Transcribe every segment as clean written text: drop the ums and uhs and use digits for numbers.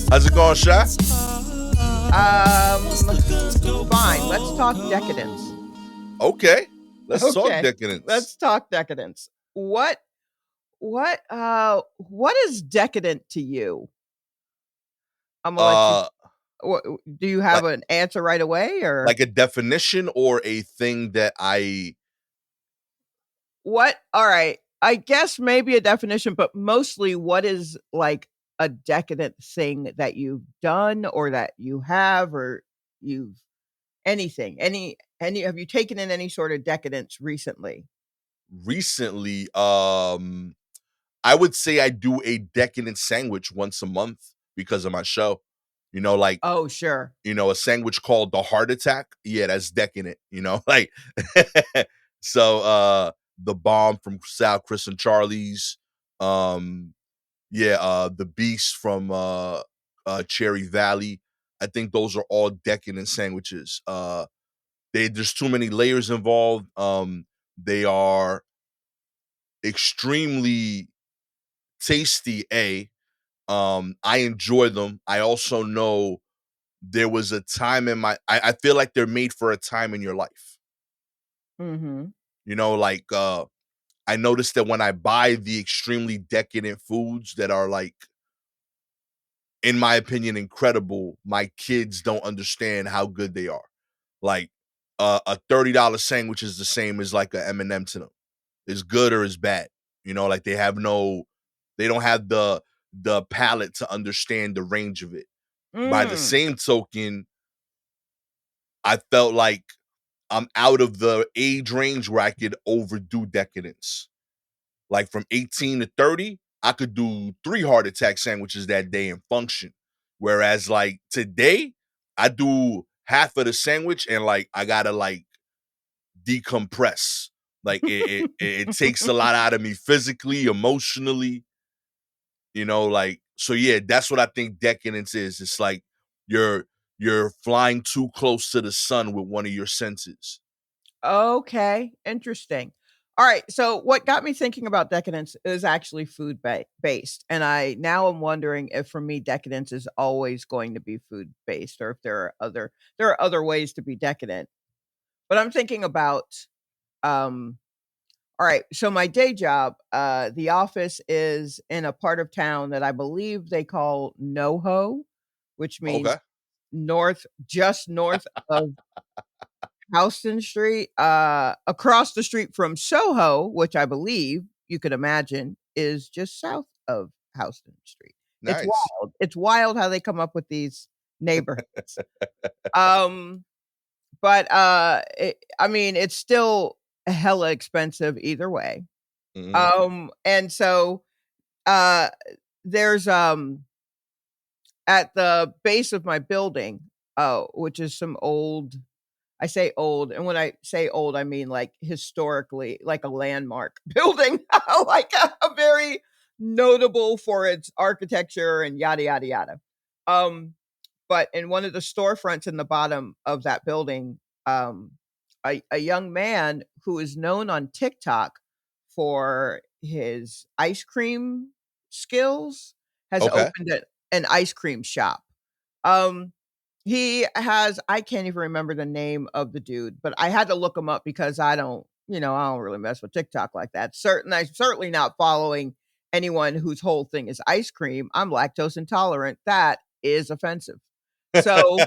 How's it going, Sha? Fine. Let's talk decadence. Okay, let's talk Okay, decadence. let's talk decadence. What is decadent to you? I'm gonna let you. Uh, What, do you have like an answer right away, or like a definition or a thing that I what? All right, I guess maybe a definition, but mostly, what is like a decadent thing that you've done, or that you have, or you've anything, any? Have you taken in any sort of decadence recently? recently I would say I do a decadent sandwich once a month because of my show. You know, like Oh, sure. a sandwich called the Heart Attack. Yeah, that's decadent. Like so. The bomb from Sal, Chris, and Charlie's. Um, Yeah, the Beast from Cherry Valley. I think those are all decadent sandwiches. There's too many layers involved. They are extremely tasty. I enjoy them. I also know there was a time in I feel like they're made for a time in your life. Mhm. Like I noticed that when I buy the extremely decadent foods that are like in my opinion, incredible. My kids don't understand how good they are. Like a $30 sandwich is the same as like a M&M to them. It's good or it's bad. Like they don't have the palate to understand the range of it. By the Mm. same token, I felt like I'm out of the age range where I could overdo decadence. Like from 18 to 30, I could do 3 heart attack sandwiches that day and function. Whereas like today, I do half of the sandwich and like I gotta like decompress. Like it takes a lot out of me physically, emotionally, like so yeah, that's what I think decadence is. It's like you're you're flying too close to the sun with one of your senses. Okay, interesting. All right, so what got me thinking about decadence is actually based, and I now am wondering if for me decadence is always going to be food based, or if there are other ways to be decadent. But I'm thinking about um all right, so my day job, the office is in a part of town that I believe they call NoHo, which means Okay. just north of Houston Street, across the street from Soho, which I believe you could imagine is just south of Houston Street. It's Nice. wild. It's wild how they come up with these neighborhoods. Um, but I mean, it's still hella expensive either way. Mhm. And so uh, there's at the base of my building, which is some old I say old, and when I say old, I mean, like, historically, like a landmark building, like a very notable for its architecture and yada, yada, yada. Um, but in one of the storefronts in the bottom of that building, a young man who is known on TikTok for his ice cream skills has Okay. opened an ice cream shop. Um, he has I can't even remember the name of the dude, but I had to look him up because I don't really mess with TikTok like that. I'm certainly not following anyone whose whole thing is ice cream. I'm lactose intolerant. That is offensive. So,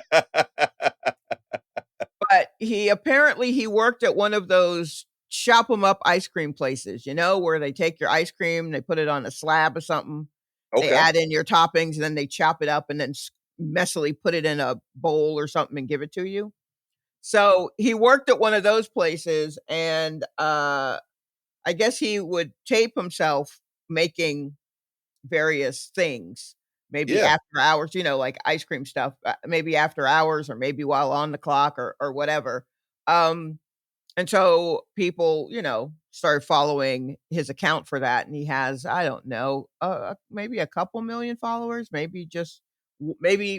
but he worked at one of those chop 'em up ice cream places, where they take your ice cream, they put it on a slab or something, they Okay. add in your toppings, and then they chop it up and then messily put it in a bowl or something and give it to you. So he worked at one of those places, and I guess he would tape himself making various things, maybe Yeah. after hours, like ice cream stuff, maybe after hours or maybe while on the clock or whatever. Um, and so people, started following his account for that, and he has, I don't know, maybe a couple million followers, maybe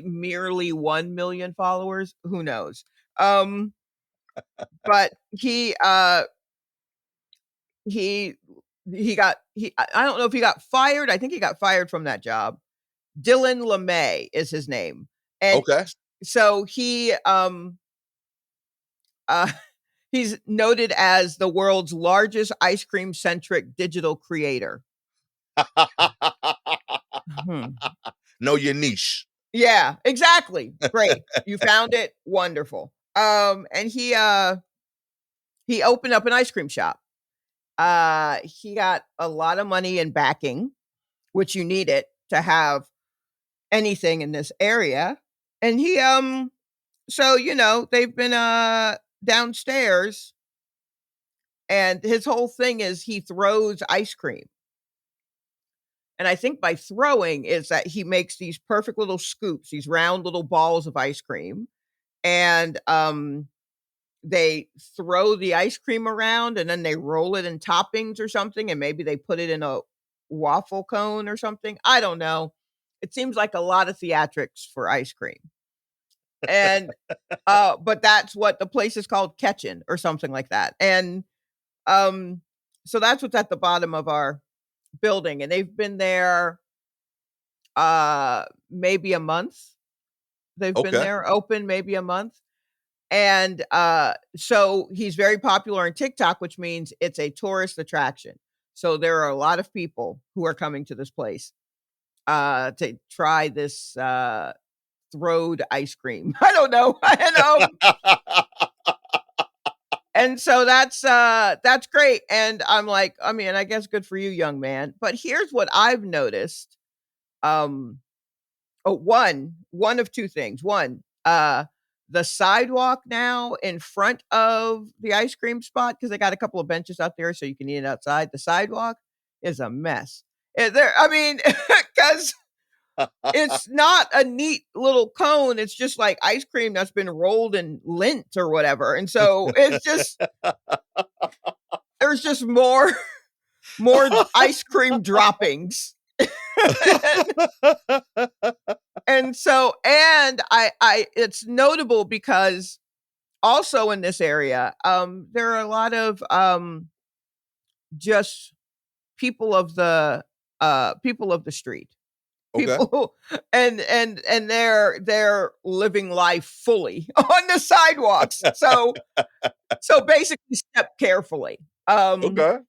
merely 1 million followers, who knows? Um, but he he got he I don't know if he got fired. I think he got fired from that job, Dylan LeMay is his name. And Okay. so uh, he's noted as the world's largest ice cream centric digital creator. Hmm. Know your niche. Yeah, exactly. Great. You found it. Wonderful. And he opened up an ice cream shop. He got a lot of money in backing, which you need it to have anything in this area. And so they've been downstairs, and his whole thing is he throws ice cream. And I think by throwing is that he makes these perfect little scoops, these round little balls of ice cream, and they throw the ice cream around, and then they roll it in toppings or something, and maybe they put it in a waffle cone or something. I don't know. It seems like a lot of theatrics for ice cream. And but that's what the place is called, Ketchin or something like that. And um so that's what's at the bottom of our building, and they've been there maybe a month. They've been Okay. there open maybe a month. And so he's very popular on TikTok, which means it's a tourist attraction. So there are a lot of people who are coming to this place to try this throwed ice cream. I don't know. And so that's great. And I'm like, I mean, I guess good for you, young man. But here's what I've noticed. Um one of two things. One, the sidewalk now in front of the ice cream spot, because they got a couple of benches out there so you can eat it outside. The sidewalk is a mess. I mean, because it's not a neat little cone. It's just like ice cream that's been rolled in lint or whatever. And so it's just there's just more ice cream droppings. And so, and I it's notable because also in this area, there are a lot of just people of the street. Okay. People and they're living life fully on the sidewalks. So basically step carefully. Um Okay.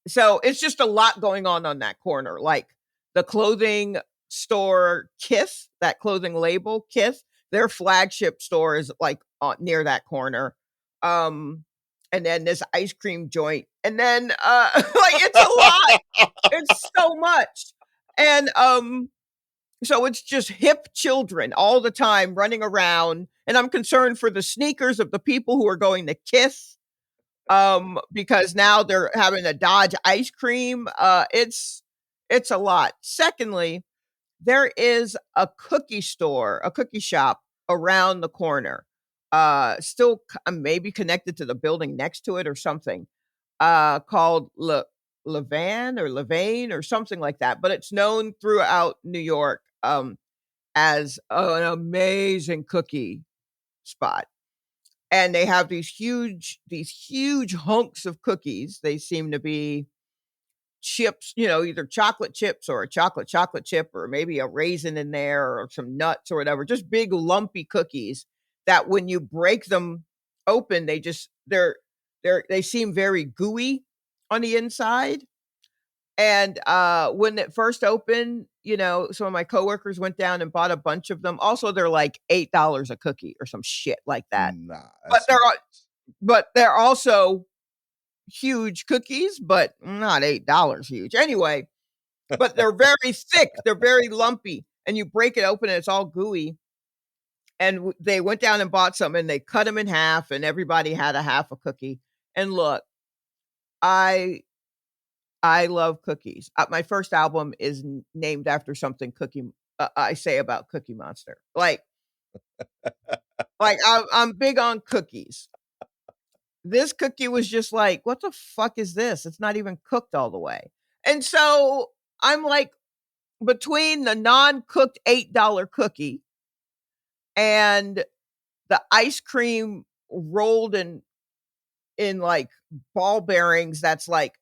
So it's just a lot going on that corner. Like the clothing store Kith, that clothing label Kith, their flagship store is like near that corner. Um, and then this ice cream joint, and then like it's a lot. It's so much, and so it's just hip children all the time running around, and I'm concerned for the sneakers of the people who are going to Kith because now they're having to dodge ice cream. It's a lot. Secondly, there is a cookie store, a cookie shop around the corner. Still maybe connected to the building next to it or something. Called Levan or Levain or something like that, but it's known throughout New York as an amazing cookie spot. And they have these huge hunks of cookies. They seem to be chips, either chocolate chips or a chocolate chip, or maybe a raisin in there or some nuts or whatever, just big lumpy cookies that when you break them open, they seem very gooey on the inside. And when it first opened, some of my coworkers went down and bought a bunch of them. Also, they're like $8 a cookie or some shit like that. Nah, But that's they're not. but they're also huge cookies, but not $8 huge. Anyway, but they're very thick, they're very lumpy, and you break it open and it's all gooey. And they went down and bought some, and they cut them in half, and everybody had a half a cookie. And look, I I love cookies. My first album is named after something I say about Cookie Monster. Like I'm big on cookies. This cookie was just like, what the fuck is this? It's not even cooked all the way. And so I'm like, between the non-cooked $8 cookie and the ice cream rolled in like ball bearings that's like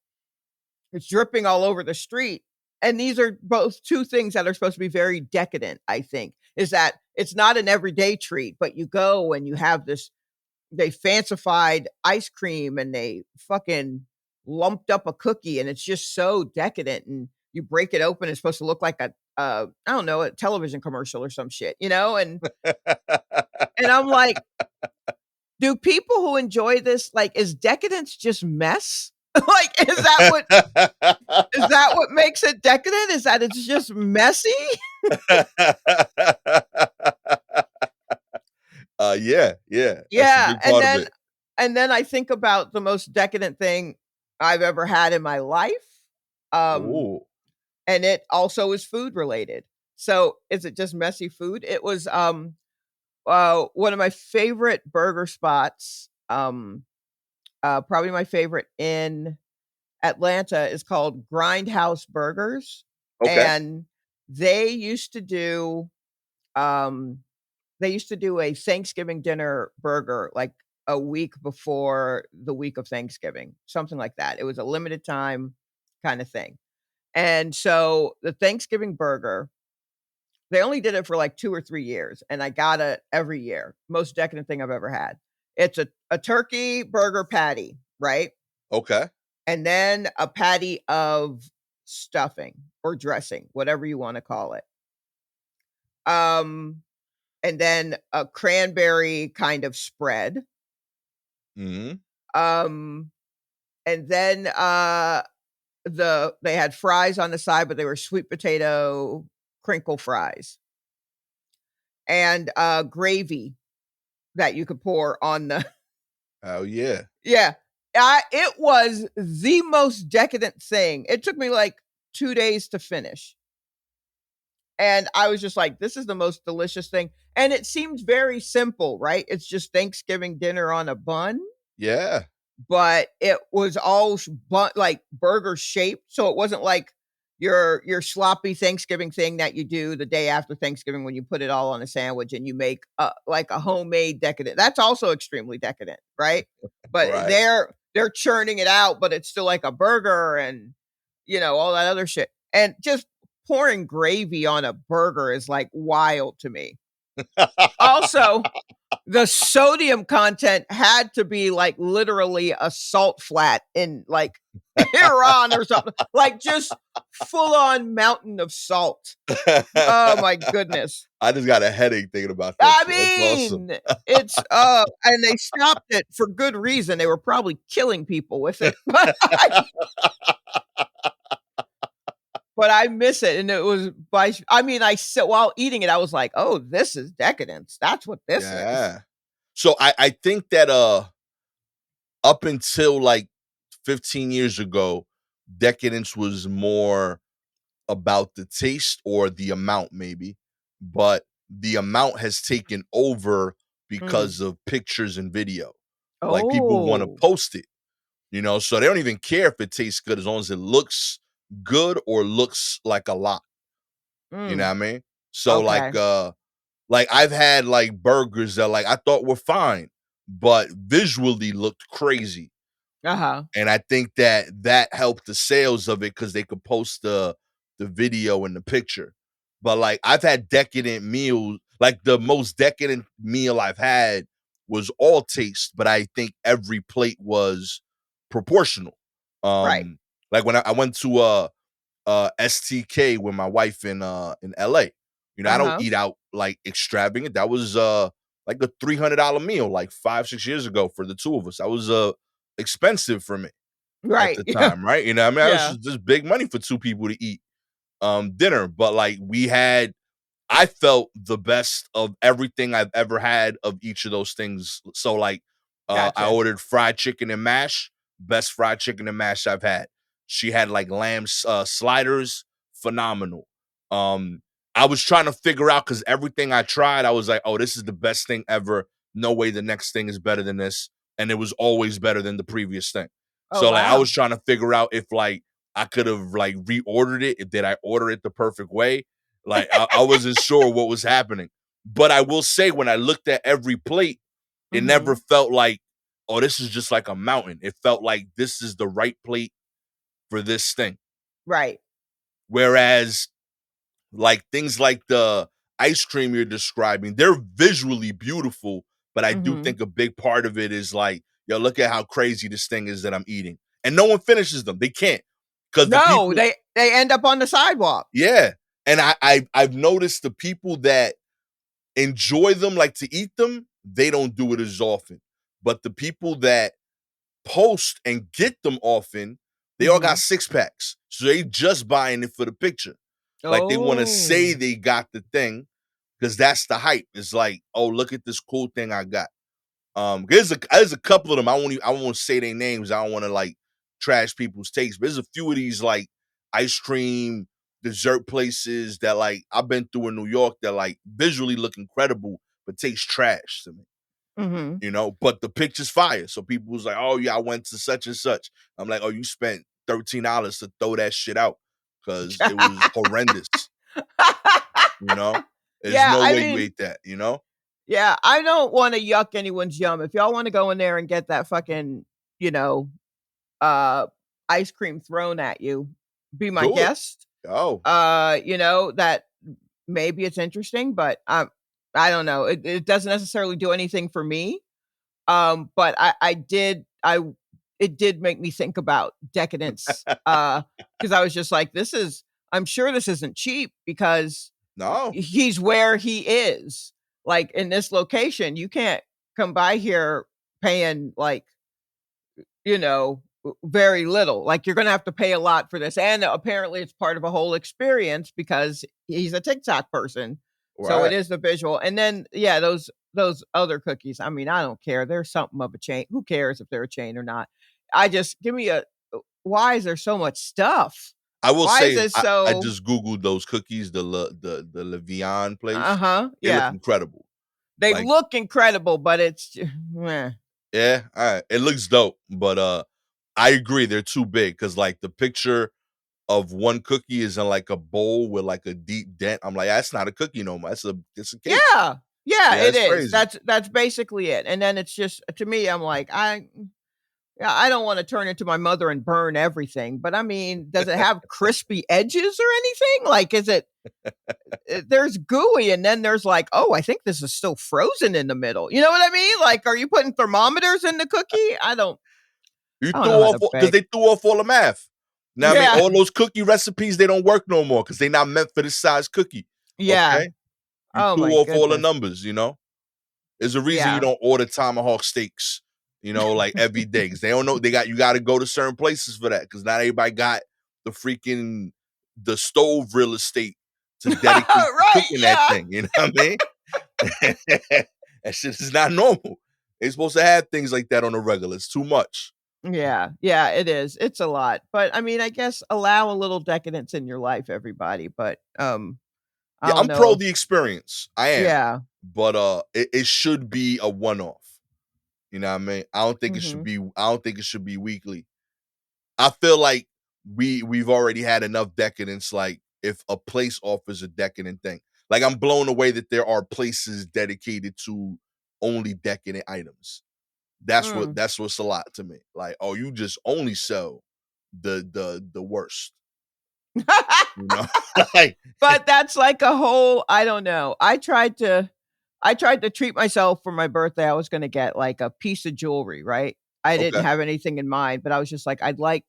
it's dripping all over the street. and these are both two things that are supposed to be very decadent, I think, is that it's not an everyday treat, but you go and you have this they fancified ice cream and they fucking lumped up a cookie and it's just so decadent and you break it open, it's supposed to look like a I don't know, a television commercial or some shit, you know? And I'm like, do people who enjoy this like is decadence just mess? Like is that what makes it decadent? Is that it's just messy? Yeah, yeah, that's a Yeah, big part of it. and then I think about the most decadent thing I've ever had in my life, um, Ooh, and it also is food related. So, is it just messy food? It was, one of my favorite burger spots, probably my favorite in Atlanta is called Grindhouse Burgers, okay, and they used to do, um they used to do a Thanksgiving dinner burger, like, a week before the week of Thanksgiving, something like that. It was a limited time kinda thing, and so the Thanksgiving burger, they only did it for, like, 2 or 3 years, and I got it every year. Most decadent thing I've ever had. It's a turkey burger patty, right? okay. And then a patty of stuffing or dressing, whatever you wanna call it. Um, and then a cranberry kind of spread. Mhm. Um, and then, they had fries on the side, but they were sweet potato crinkle fries and, gravy that you could pour on the Oh, yeah. yeah. It was the most decadent thing. It took me, like, 2 days to finish, and I was just like, "This is the most delicious thing," and it seemed very simple, right? It's just Thanksgiving dinner on a bun. Yeah. But it was all like burger shaped, so it wasn't like your sloppy Thanksgiving thing that you do the day after Thanksgiving when you put it all on a sandwich and you make like a homemade decadent. That's also extremely decadent, right? But Right. they're churning it out, but it's still like a burger and all that other shit. And just pouring gravy on a burger is like wild to me. Also, the sodium content had to be, like, literally a salt flat in, like, Iran or something, like, just full on mountain of salt. Oh my goodness. I just got a headache thinking about that I shit. That's awesome. mean, it's, and they stopped it for good reason, they were probably killing people with it, but I miss it, and it was I mean, I said while eating it, I was like, "Oh, this is decadence. That's what this is." Yeah. So I think that, up until, like, 15 years ago, decadence was more about the taste or the amount maybe, but the amount has taken over Mm. because of pictures and video. Like, people wanna Oh. post it, so they don't even care if it tastes good as long as it looks good or looks like a lot, you know Mm. what I mean? So, Okay. like, I've had, like, burgers that, like, I thought were fine, but visually looked crazy. Uh-huh. And I think that that helped the sales of it because they could post the video and the picture. But, like, I've had decadent meals like, the most decadent meal I've had was all taste, but I think every plate was proportional. Right. Like, when I went to, STK with my wife in LA, I don't Uh-huh. eat out, like, extravagant. That was, like, a $300 meal, like, 5, 6 years ago for the 2 of us. That was, expensive for me at Right. the Yeah. time, right? You know what I mean? That was Yeah. just big money for 2 people to eat, dinner, but, like, I felt the best of everything I've ever had of each of those things. So, like, I Gotcha. ordered fried chicken and mash, best fried chicken and mash I've had. She had, like, lamb sliders, phenomenal. Um, I was trying to figure out because everything I tried, I was like, "Oh, this is the best thing ever. No way the next thing is better than this," and it was always better than the previous thing. Oh, So, like, I wow. was trying to figure out if, like, I could have, like, reordered it. Did I order it the perfect way? Like, I wasn't sure what was happening. But I will say when I looked at every plate, it never Mhm. felt like, "Oh, this is just like a mountain." It felt like this is the right plate for this thing. Right. Whereas like things like the ice cream you're describing, they're visually beautiful, but I do Mhm. think a big part of it is like, yo, look at how crazy this thing is that I'm eating. And no one finishes them. They can't. Because the No, people, they end up on the sidewalk. yeah. And I've noticed the people that enjoy them, like to eat them, they don't do it as often. But the people that post and get them often, they all got Mhm. six packs. So they just buying it for the picture. Like they want to say Oh. they got the thing because that's the hype. It's like, oh, look at this cool thing I got. There's a couple of them. I won't say their names. I don't want to like trash people's takes, but there's a few of these like ice cream dessert places that like I've been through in New York that like visually look incredible, but taste trash to me. Mhm. You know, but the picture's fire. So people was like, oh yeah, I went to such and such. I'm like, oh, you spent $13 to throw that shit out because it was horrendous. You know, there's Yeah, no I way you mean, ate that. You know, yeah, I don't wanna yuck anyone's yum. If y'all wanna go in there and get that fucking, you know, uh, ice cream thrown at you, be my do it. guest. Oh, That maybe it's interesting, but, I don't know. It doesn't necessarily do anything for me. But it did make me think about Decadence, because I was just like, I'm sure this isn't cheap because no. he's where he is. Like, in this location, you can't come by here paying, like, very little. Like, you're gonna have to pay a lot for this, and apparently it's part of a whole experience because he's a TikTok person, so it Right. is the visual, and then, yeah, those other cookies, I mean, I don't care, they're something of a chain. Who cares if they're a chain or not? I just give me a why is there so much stuff? I will Why is say it I so just googled those cookies, the Levian place. Uh-huh, They look yeah. incredible. They Like, look incredible, but it's meh. yeah, all right. It looks dope, but I agree they're too big because like the picture of one cookie is in like a bowl with like a deep dent. I'm like, that's not a cookie no more. It's a cake. Yeah. Yeah, Yeah, it it's is. crazy. That's basically it, and then it's just to me, I'm like, yeah, I don't wanna turn into my mother and burn everything, but I mean, does it have crispy edges or anything? Like, is it there's gooey and then there's like, "Oh, I think this is still frozen in the middle." You know what I mean? Like, are you putting thermometers in the cookie? You I don't threw know how off to because bake. they threw off all the math. Now I mean, Yeah. all those cookie recipes they don't work no more because they not meant for this size cookie. Yeah. Okay, you Oh threw my off all the goodness. numbers. You know. There's a reason you Yeah. don't order tomahawk steaks, you know, like every day. 'Cause they don't know you gotta go to certain places for that because not everybody got the stove real estate to dedicate to Right, cooking that yeah. thing. You know what I mean? That shit is not normal. They supposed to have things like that on the regular. It's too much. Yeah. Yeah, it is. It's a lot. But, I mean, I guess allow a little decadence in your life, everybody, but, I Yeah, don't I'm know pro if the experience. I am. yeah. But it should be a one-off. You know what I mean? Mhm. I don't think it should be weekly. I feel like we've already had enough decadence. Like if a place offers a decadent thing, like I'm blown away that there are places dedicated to only decadent items. Mm. That's what's a lot to me. Like, oh, you just only sell the worst, you know? Like, But that's like a whole I don't know. I tried to treat myself for my birthday. I was gonna get, like, a piece of jewelry, right? I didn't okay, have anything in mind, but I was just like, "I'd like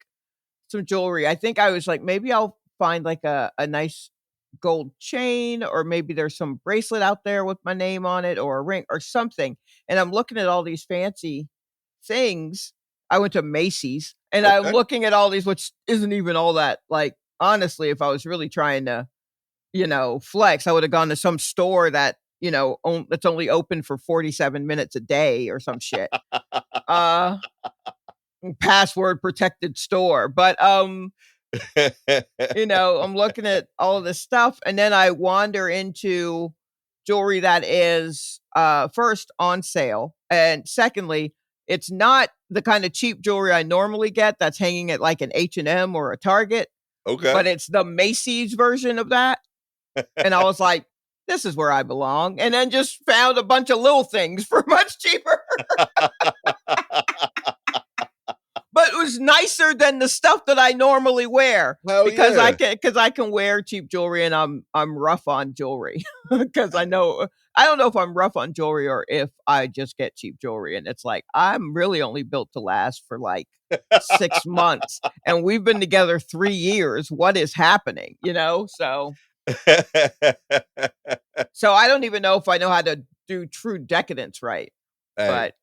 some jewelry." I think I was like, "Maybe I'll find, like, a nice gold chain, or maybe there's some bracelet out there with my name on it, or a ring, or something." And I'm looking at all these fancy things. I went to Macy's, and I'm okay. looking at all these, which isn't even all that like, honestly, if I was really trying to flex. I would have gone to some store that, that's only open for 47 minutes a day or some shit. Uh, Password protected store. But I'm looking at all of this stuff and then I wander into jewelry that is first on sale and secondly, it's not the kind of cheap jewelry I normally get that's hanging at like an H&M or a Target, Okay. but it's the Macy's version of that. And I was like, "This is where I belong," and then just found a bunch of little things for much cheaper. But was nicer than the stuff that I normally wear Hell because yeah. I can wear cheap jewelry and I'm rough on jewelry because I don't know if I'm rough on jewelry or if I just get cheap jewelry and it's like I'm really only built to last for like 6 months and we've been together 3 years. What is happening? So I don't even know if I know how to do true decadence right. Hey, But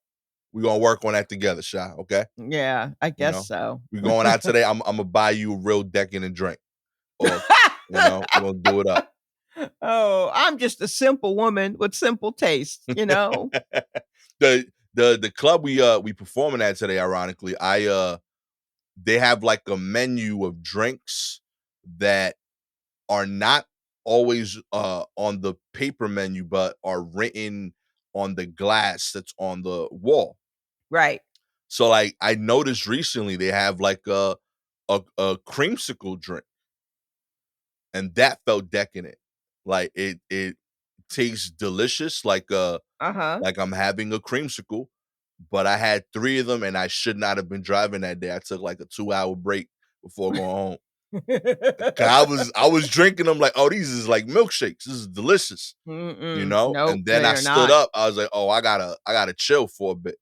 we gonna work on that together, Sha. Okay, yeah, I you guess know, so. we going out today. I'm gonna buy you a real decadent drink, or we're gonna do it up. Oh, I'm just a simple woman with simple tastes. The club we performing at today, ironically, they have like a menu of drinks that are not always on the paper menu, but are written on the glass that's on the wall. Right. So like I noticed recently they have like a creamsicle drink, and that felt decadent. Like it tastes delicious, Uh-huh. like I'm having a creamsicle, but I had 3 of them and I should not have been driving that day. I took like a 2-hour break before going home. 'Cause I was drinking them like, "Oh, these is like milkshakes. This is delicious." Mm-mm. Nope, And then they I are stood not. up. I was like, "Oh, I gotta chill for a bit."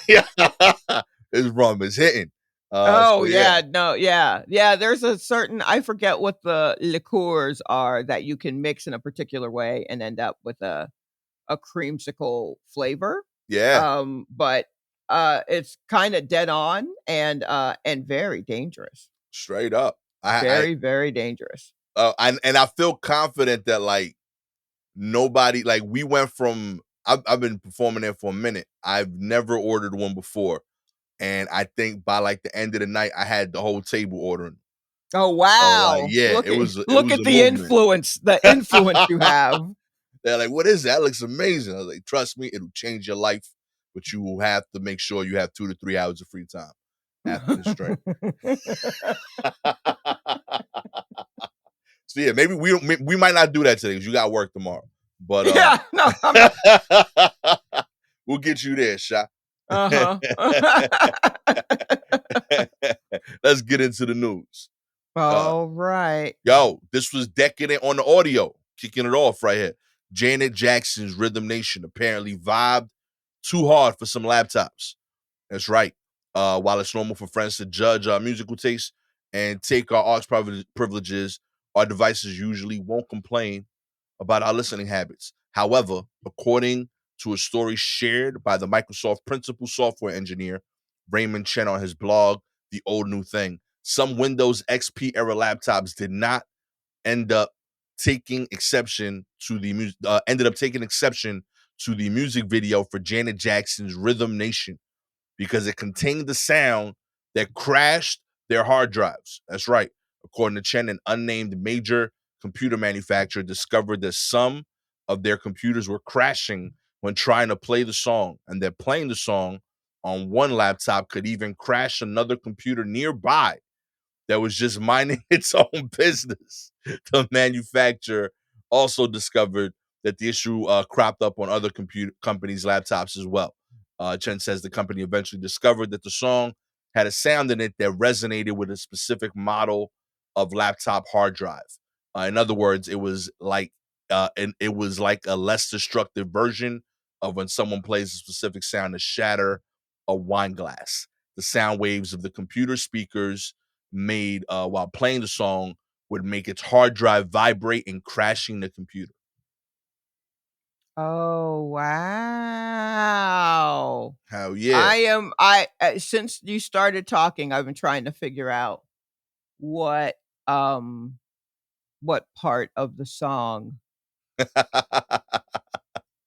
Yeah. This rum is hitting. Oh, So yeah. yeah, no, yeah. Yeah, there's a certain I forget what the liqueurs are that you can mix in a particular way and end up with a creamsicle flavor. Yeah. But it's kinda dead on and very dangerous. Straight up. Very, very dangerous. And I feel confident that like nobody like we went from I've been performing there for a minute. I've never ordered one before. And I think by like the end of the night, I had the whole table ordering. Oh, So like, wow. yeah, it Look was at a movement. the influence you have. They're like, "What is that? That looks amazing." I was like, "Trust me, it'll change your life, but you will have to make sure you have 2 to 3 hours of free time after this drink." So yeah, maybe we might not do that today because you got work tomorrow. But Yeah, no, we'll get you there, Sha. uh-huh. Let's get into the news. Uh, All right. Yo, this was decadent on the audio, kicking it off right here. Janet Jackson's Rhythm Nation apparently vibed too hard for some laptops. That's right. While it's normal for friends to judge our musical taste and take our arts privileges, our devices usually won't complain about our listening habits. However, according to a story shared by the Microsoft principal software engineer, Raymond Chen, on his blog, The Old New Thing, some Windows XP era laptops did not end up taking exception to the ended up taking exception to the music video for Janet Jackson's Rhythm Nation because it contained the sound that crashed their hard drives. That's right. According to Chen, an unnamed major computer manufacturer discovered that some of their computers were crashing when trying to play the song, and that playing the song on one laptop could even crash another computer nearby that was just minding its own business. The manufacturer also discovered that the issue cropped up on other computer companies' laptops as well. Chen says the company eventually discovered that the song had a sound in it that resonated with a specific model of laptop hard drive. In other words, it was like a less destructive version of when someone plays a specific sound to shatter a wine glass. The sound waves of the computer speakers made while playing the song would make its hard drive vibrate and crashing the computer. Oh, wow. Hell yeah. Since you started talking, I've been trying to figure out what, um, what part of the song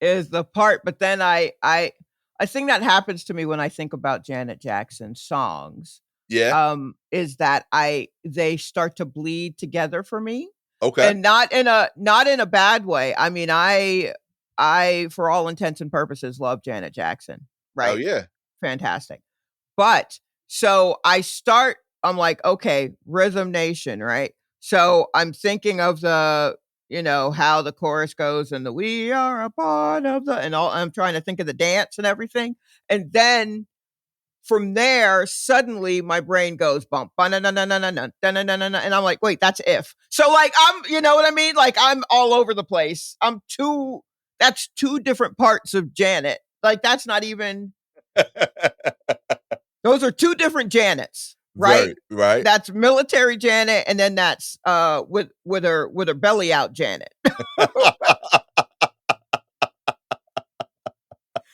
is the part, but then I think that happens to me when I think about Janet Jackson songs, Yeah. is that they start to bleed together for me, Okay. and not in a bad way. I mean, for all intents and purposes, love Janet Jackson, Hell right? yeah. Fantastic. But so I'm like, okay, Rhythm Nation, right? So I'm thinking of how the chorus goes and the we are a part of the and all I'm trying to think of the dance and everything. And then from there, suddenly my brain goes bump, and I'm like, wait, that's if. So like you know what I mean? Like I'm all over the place. That's two different parts of Janet. Like that's not even, those are two different Janets, right? Right, right. That's military Janet, and then that's with her belly out Janet.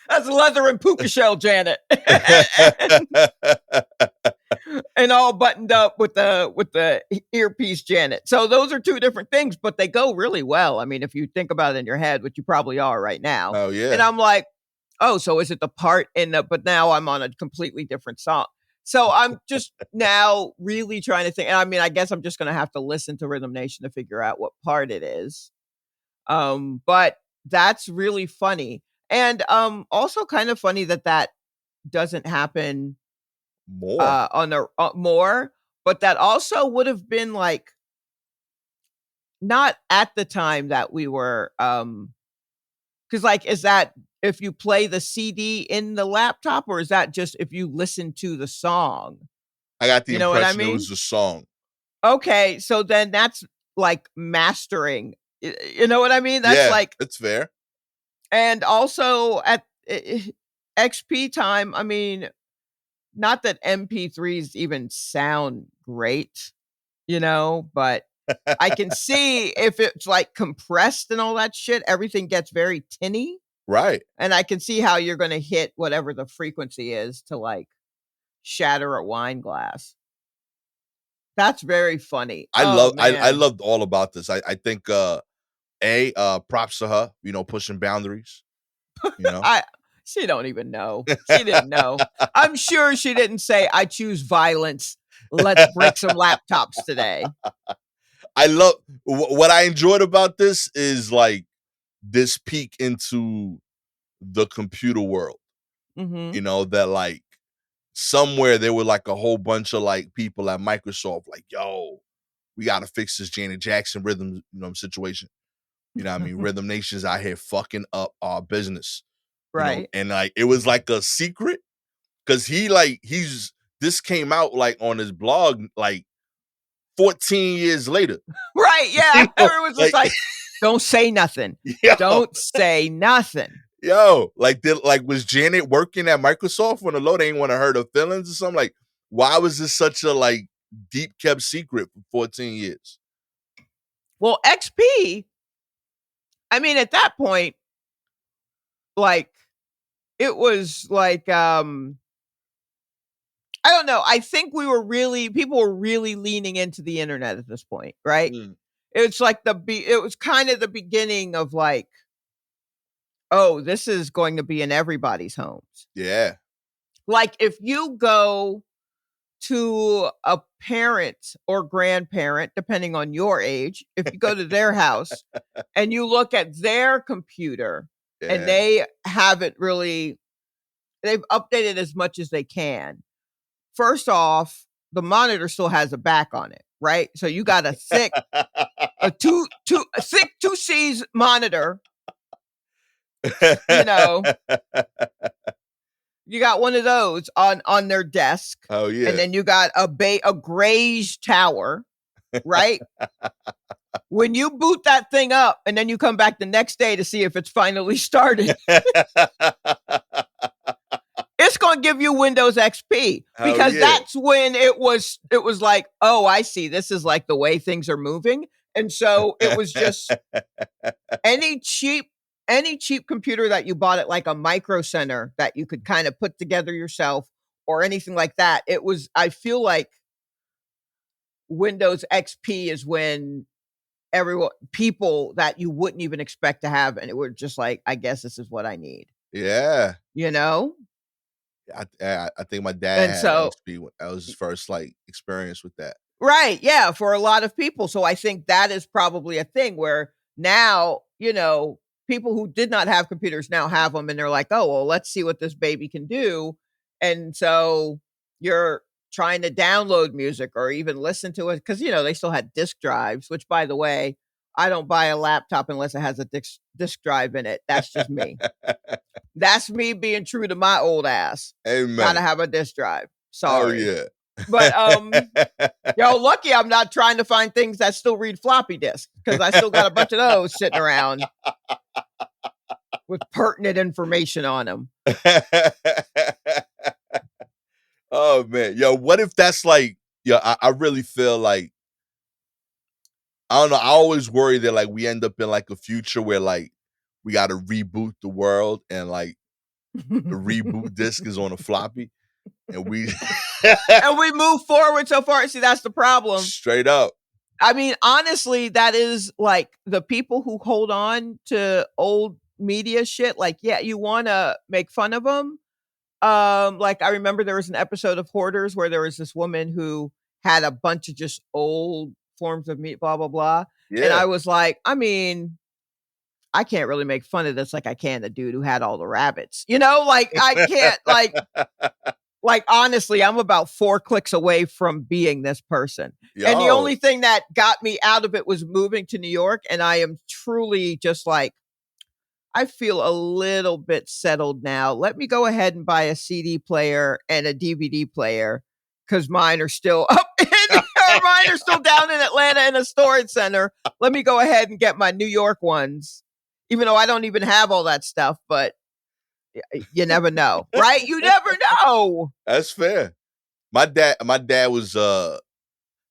That's leather and puka shell Janet. And all buttoned up with the earpiece Janet. So those are two different things, but they go really well. I mean, if you think about it in your head, which you probably are right now. Oh yeah. And I'm like, oh, so is it the part in the, but now I'm on a completely different song. So I'm just now really trying to think. I mean, I guess I'm just going to have to listen to Rhythm Nation to figure out what part it is. But that's really funny. And also kind of funny that doesn't happen More. on the more, but that also would have been like not at the time that we were because like is that if you play the CD in the laptop, or is that just if you listen to the song? I got the You know what I impression it mean? was the song. Okay, so then that's like mastering. You know what I mean? That's Yeah, like, it's fair. and also at XP time, I mean, not that MP3s even sound great, you know, but I can see if it's like compressed and all that shit, everything gets very tinny. Right. And I can see how you're going to hit whatever the frequency is to like shatter a wine glass. That's very funny. Oh I man. loved all about this. I think props to her, pushing boundaries, you know. I She don't even know. She didn't know. I'm sure she didn't say I choose violence. Let's break some laptops today. I love what I enjoyed about this is like this peek into the computer world, Mhm. that like somewhere there were like a whole bunch of like people at Microsoft like, yo, we got to fix this Janet Jackson rhythm, situation. You know what I mean? Rhythm Nation's out here fucking up our business, Right. and like it was like a secret because this came out like on his blog like 14 years later. Right, yeah. Everyone's just Like, like, "Don't say nothing. yo, Don't say nothing." was Janet working at Microsoft when the low they ain't want to hurt her feelings or something? Like, why was this such a like deep kept secret for 14 years? Well, XP, I mean, at that point, like, it was like, I don't know. I think people were really leaning into the internet at this point, right? Mm, It's like it was kind of the beginning of like, oh, this is going to be in everybody's homes. yeah. Like if you go to a parent or grandparent, depending on your age, if you go to their house and you look at their computer and Yeah. they haven't really, they've updated as much as they can. First off, the monitor still has a back on it, right? So you got a thick 2C's monitor, you know, you got one of those on their desk, Oh and yeah. then you got a grayish tower, right? When you boot that thing up and then you come back the next day to see if it's finally started, it's going to give you Windows XP Oh because yeah. that's when it was like, oh, I see. This is like the way things are moving. And so it was just any cheap computer that you bought at like a Micro Center that you could kind of put together yourself or anything like that. I feel like Windows XP is when people that you wouldn't even expect to have, and it were just like, I guess this is what I need, Yeah. you know? I think my dad And had so, XP. That was his first like experience with that. right, yeah, for a lot of people. So I think that is probably a thing where now, people who did not have computers now have them and they're like, "Oh, well, let's see what this baby can do." And so you're trying to download music or even listen to it cuz they still had disk drives, which by the way, I don't buy a laptop unless it has a disk drive in it. That's just me. That's me being true to my old ass. Gotta Amen. have a disk drive. Hell Sorry. yeah. But yo, lucky I'm not trying to find things that still read floppy disks because I still got a bunch of those sitting around with pertinent information on them. Oh man, yo, what if that's like, yo, I really feel like, I don't know. I always worry that like we end up in like a future where like we got to reboot the world and like the reboot disc is on a floppy and we And we move forward so far. See, that's the problem. straight up. I mean, honestly, that is like the people who hold on to old media shit. Like, yeah, you want to make fun of them. Like I remember there was an episode of Hoarders where there was this woman who had a bunch of just old forms of meat, blah, blah, blah. And Yeah. I was like, I mean, I can't really make fun of this like I can the dude who had all the rabbits. Like I can't like honestly, I'm about 4 clicks away from being this person. And the Yo. only thing that got me out of it was moving to New York, and I am truly just like, I feel a little bit settled now. Let me go ahead and buy a CD player and a DVD player because mine are still up or mine are still down in Atlanta in a storage center. Let me go ahead and get my New York ones, even though I don't even have all that stuff, but you never know, right? You never know. That's fair. My dad was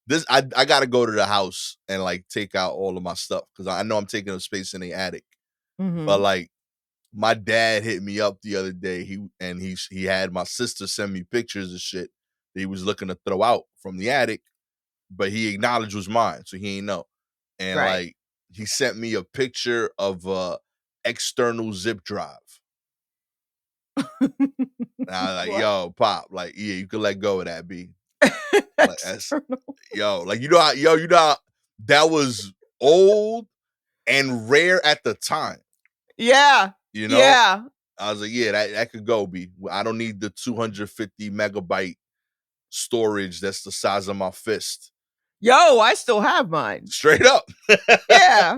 this I gotta go to the house and like take out all of my stuff because I know I'm taking up space in the attic. But Mhm. like my dad hit me up the other day. He had my sister send me pictures of shit that he was looking to throw out from the attic, but he acknowledged was mine, so he ain't know. And Right. like he sent me a picture of a external zip drive. And I was like, What? yo, Pop, like, yeah, you can let go of that, B. Like that's External. yo, like you know how that was old and rare at the time, Yeah. you know? Yeah. I was like, yeah, that could go, B. I don't need the 250 megabyte storage that's the size of my fist. Yo, I still have mine. Straight up. Yeah.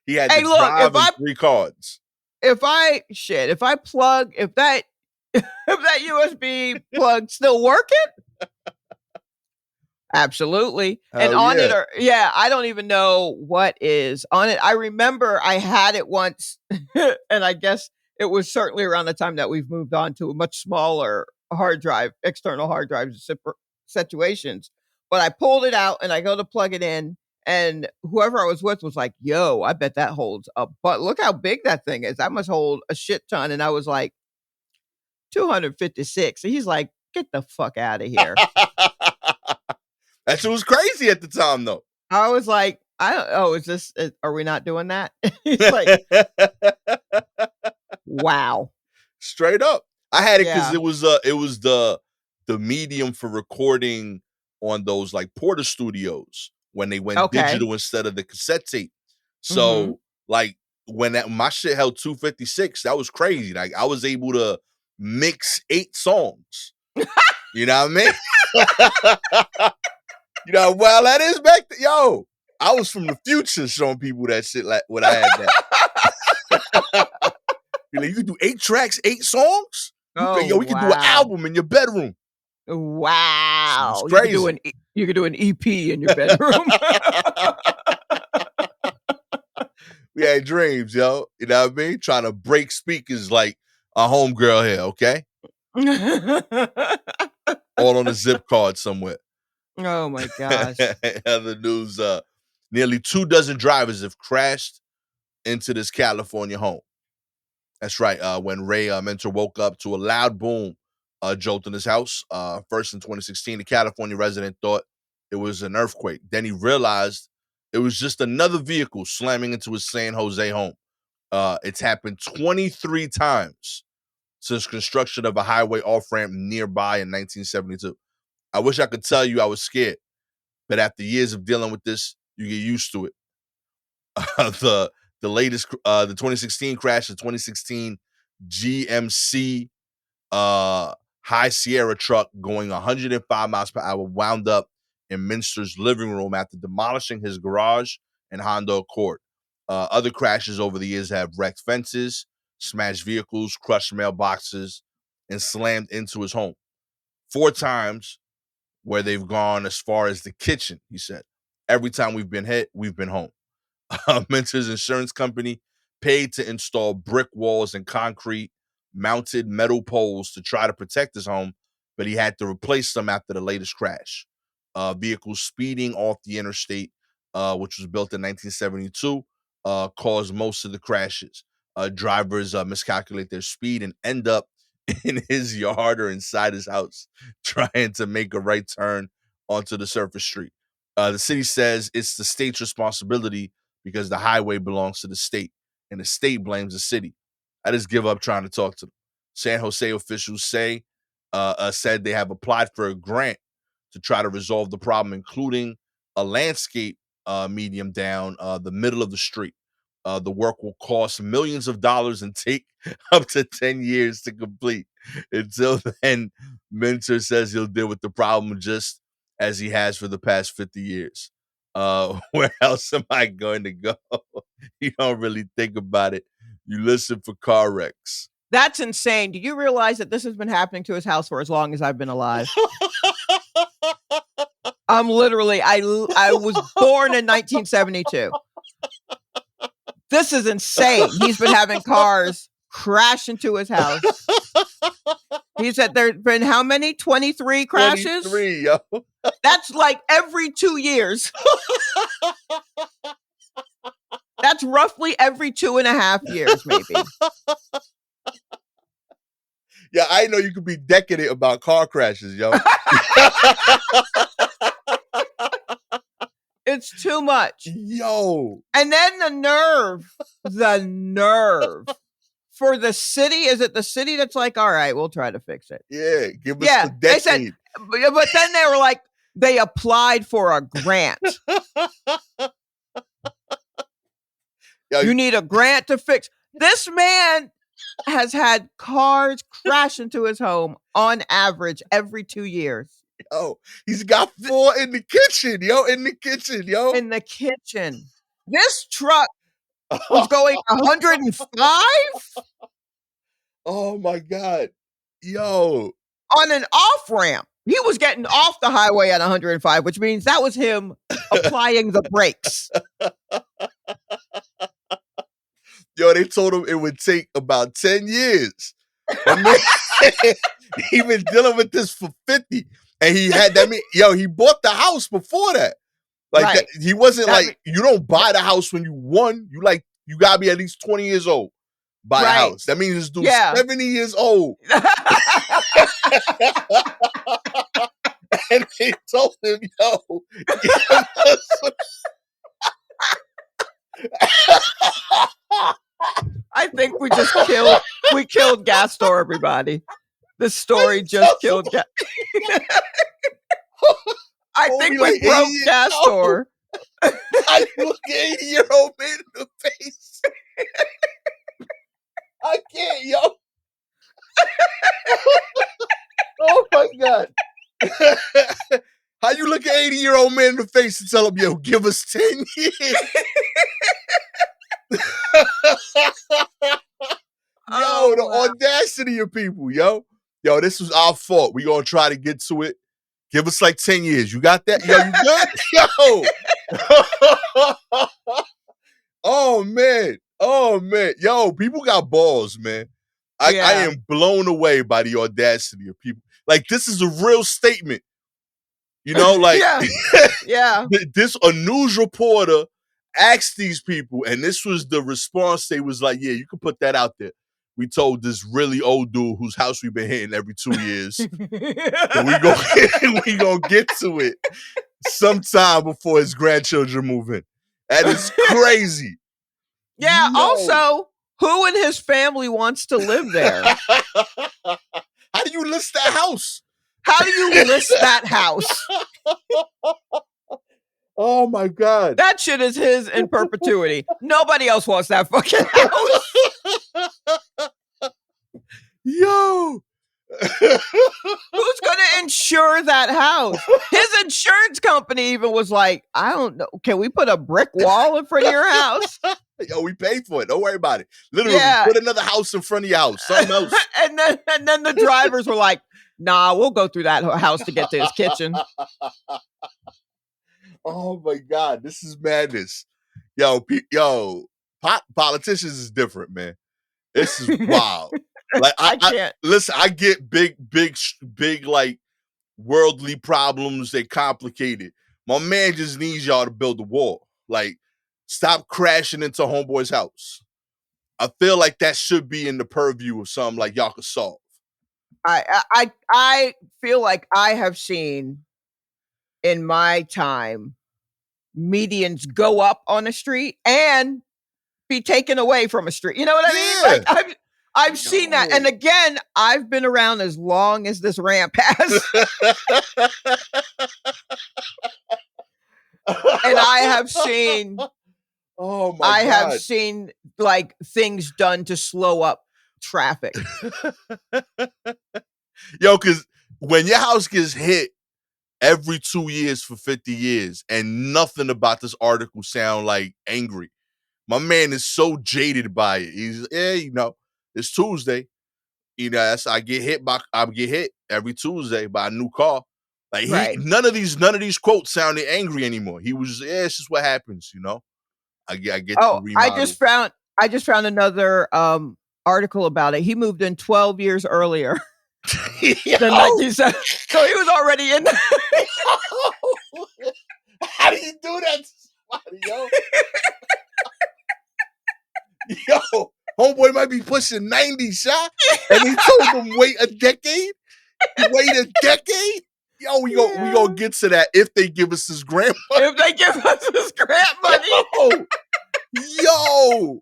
He had the Hey, look, drive and 3 cards. if I plug if that if that USB plug still working, absolutely. And Hell on it yeah. or yeah, I don't even know what is on it. I remember I had it once and I guess it was certainly around the time that we've moved on to a much smaller hard drive, external hard drives situations. But I pulled it out and I go to plug it in and whoever I was with was like, "Yo, I bet that holds up. But look how big that thing is. That must hold a shit ton." And I was like, 256. And he's like, "Get the fuck out of here." That shit was crazy at the time though. I was like, I don't oh, are we not doing that? He's like, wow. Straight up. I had it because Yeah. it was the medium for recording on those like Porter Studios when they went Okay. digital instead of the cassette tape. Mhm. So like when my shit held 256, that was crazy. Like I was able to mix 8 songs. You know what I mean? You know, well, that is back to, yo. I was from the future showing people that shit like when I had that. You're like, you can do 8 tracks, 8 songs? Oh, Yo, we can do an wow. album in your bedroom. It's Wow. crazy. You could do an EP in your bedroom. We had dreams, yo. You know what I mean? Trying to break speakers like a homegirl here, okay? All on a zip card somewhere. Oh my gosh. Other news, nearly 2 dozen drivers have crashed into this California home. That's right. When Ray Mentor woke up to a loud boom jolt in his house, first in 2016, the California resident thought it was an earthquake. Then he realized it was just another vehicle slamming into his San Jose home. It's happened 23 times since construction of a highway off-ramp nearby in 1972. I wish I could tell you I was scared, but after years of dealing with this, you get used to it. The latest the 2016 crash, the 2016 GMC High Sierra truck going 105 miles per hour wound up in Minster's living room after demolishing his garage and Honda Accord. Other crashes over the years have wrecked fences, smashed vehicles, crushed mailboxes, and slammed into his home. 4 times where they've gone as far as the kitchen, he said. Every time we've been hit, we've been home. Minter's insurance company paid to install brick walls and concrete mounted metal poles to try to protect his home, but he had to replace them after the latest crash. Vehicles speeding off the interstate, which was built in 1972, caused most of the crashes. Drivers miscalculate their speed and end up in his yard or inside his house trying to make a right turn onto the surface street. The city says it's the state's responsibility because the highway belongs to the state, and the state blames the city. I just give up trying to talk to them. San Jose officials said they have applied for a grant to try to resolve the problem, including a landscape medium down the middle of the street. The work will cost millions of dollars and take up to 10 years to complete. Until then, Minter says he'll deal with the problem just as he has for the past 50 years. Where else am I going to go? You don't really think about it. You listen for car wrecks. That's insane. Do you realize that this has been happening to his house for as long as I've been alive? I'm literally, I was born in 1972. This is insane. He's been having cars crash into his house. He said there's been how many? 23 crashes? 23, yo. That's like every 2 years. That's roughly every 2.5 years, maybe. Yeah, I know you could be decadent about car crashes, yo. It's too much. Yo. And then the nerve for the city. Is it the city that's like, all right, we'll try to fix it? Yeah, give us the decade. They said, but then they were like, they applied for a grant. Yo, you need a grant to fix. This man has had cars crash into his home on average every 2 years. Yo, he's got 4 in the kitchen, yo. In the kitchen. This truck was going 105? Oh my God. Yo. On an off ramp. He was getting off the highway at 105, which means that was him applying the brakes. Yo, they told him it would take about 10 years. He been dealing with this for 50. And he had that. He bought the house before that. Like right. He wasn't you don't buy the house when you won. You gotta be at least 20 years old. Buy a house. That means this dude's 70 years old. And they told him, yo, I think we killed Gastor, everybody. The story just killed Gastor. I think we broke Gastor. I look 80-year-old man in the face. I can't, yo. Oh my God. How you look at 80-year-old man in the face and tell him, yo, give us 10 years? Yo, the audacity of people, yo. Yo, this was our fault. We gonna try to get to it. Give us like 10 years. You got that? Yo, you good? Yo. Oh, man. Yo, people got balls, man. I am blown away by the audacity of people. Like, this is a real statement. You know, like, yeah. This a news reporter asked these people, and this was the response. They was like, yeah, you can put that out there. We told this really old dude whose house we've been hitting every 2 years. we gonna get to it sometime before his grandchildren move in. That is crazy. Yeah, also, who in his family wants to live there? How do you list that house? Oh my God. That shit is his in perpetuity. Nobody else wants that fucking house. Yo. Who's gonna insure that house? His insurance company even was like, I don't know. Can we put a brick wall in front of your house? Yo, we paid for it. Don't worry about it. Literally, Yeah. put another house in front of your house. Something else. and then the drivers were like, nah, we'll go through that house to get to his kitchen. Oh my God, this is madness. Yo, politicians is different, man. This is wild. Like I can't. listen, I get big like worldly problems. They complicated. My man just needs y'all to build a wall. Like, stop crashing into homeboy's house. I feel like that should be in the purview of something like y'all could solve. I feel like I have seen in my time medians go up on a street and be taken away from a street. You know what I mean? Like I've seen that. And again, I've been around as long as this ramp has. And I have seen have seen like things done to slow up traffic. Yo, because when your house gets hit every 2 years for 50 years and nothing about this article sound like angry, my man is so jaded by it. He's, it's Tuesday. I get hit every Tuesday by a new car. Like none of these quotes sounded angry anymore. He was, it's just what happens, I get. Oh, I just found another article about it. He moved in 12 years earlier than 1970. So he was already in. How do you do that to somebody, yo? Yo, homeboy might be pushing 90, shot, and he told him wait a decade. Wait a decade. Yo, we gonna get to that if they give us his grant money. If they give us his grant money. Yo.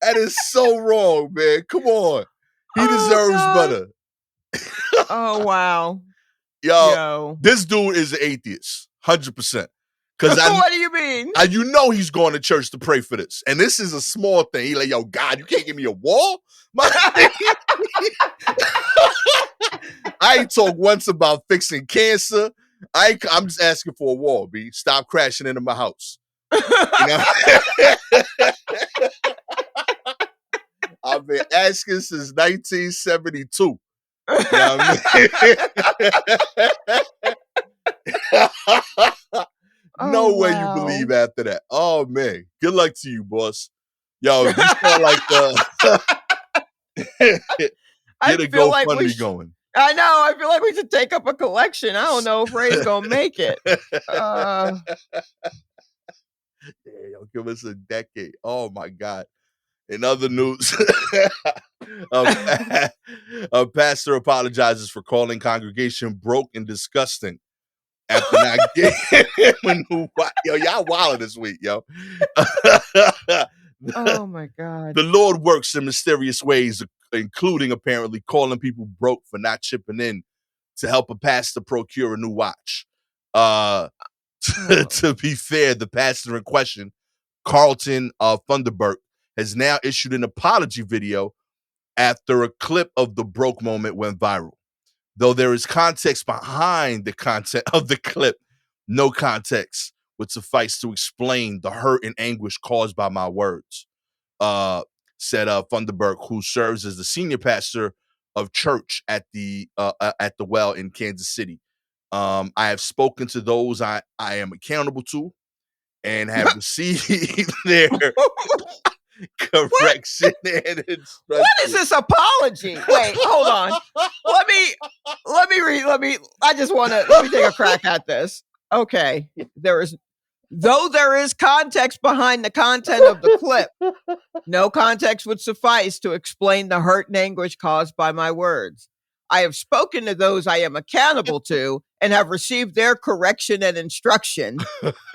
That is so wrong, man. Come on. He deserves better. Oh, wow. Yo, this dude is an atheist. 100%. What do you mean? You know he's going to church to pray for this. And this is a small thing. He like, yo, God, you can't give me a wall? I ain't talked once about fixing cancer. I'm just asking for a wall, B. Stop crashing into my house. I've been asking since 1972. You know what I mean? No way you believe after that. Oh, man. Good luck to you, boss. Yo, you sound like get a GoFundMe going. I know. I feel like we should take up a collection. I don't know if Ray's gonna make it. Yeah, yo, give us a decade. Oh my God. In other news, a pastor apologizes for calling congregation broke and disgusting after not getting a new wife. Yo, y'all wilding this week, yo. Oh my God. The Lord works in mysterious ways, including apparently calling people broke for not chipping in to help a pastor procure a new watch. To be fair, the pastor in question, Carlton Thunderberg, has now issued an apology video after a clip of the broke moment went viral. Though there is context behind the content of the clip, no context would suffice to explain the hurt and anguish caused by my words, said Thunderberg, who serves as the senior pastor of church at the Well in Kansas City. I have spoken to those I am accountable to and have received their correction and instruction. What is this apology? Wait, hold on. Let me read. Let me take a crack at this. Okay. There is context behind the content of the clip. No context would suffice to explain the hurt and anguish caused by my words. I have spoken to those I am accountable to and have received their correction and instruction.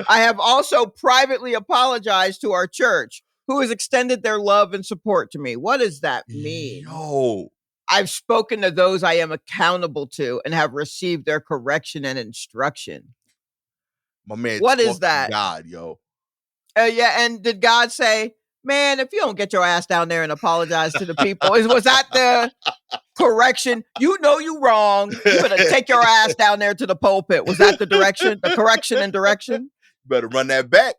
I have also privately apologized to our church, who has extended their love and support to me. What does that mean? Yo. I've spoken to those I am accountable to and have received their correction and instruction. My man, what is that? God, yo. Yeah, and did God say, Man, if you don't get your ass down there and apologize to the people, was that the correction? You know you wrong. You better take your ass down there to the pulpit. Was that the direction? The correction and direction? Better run that back.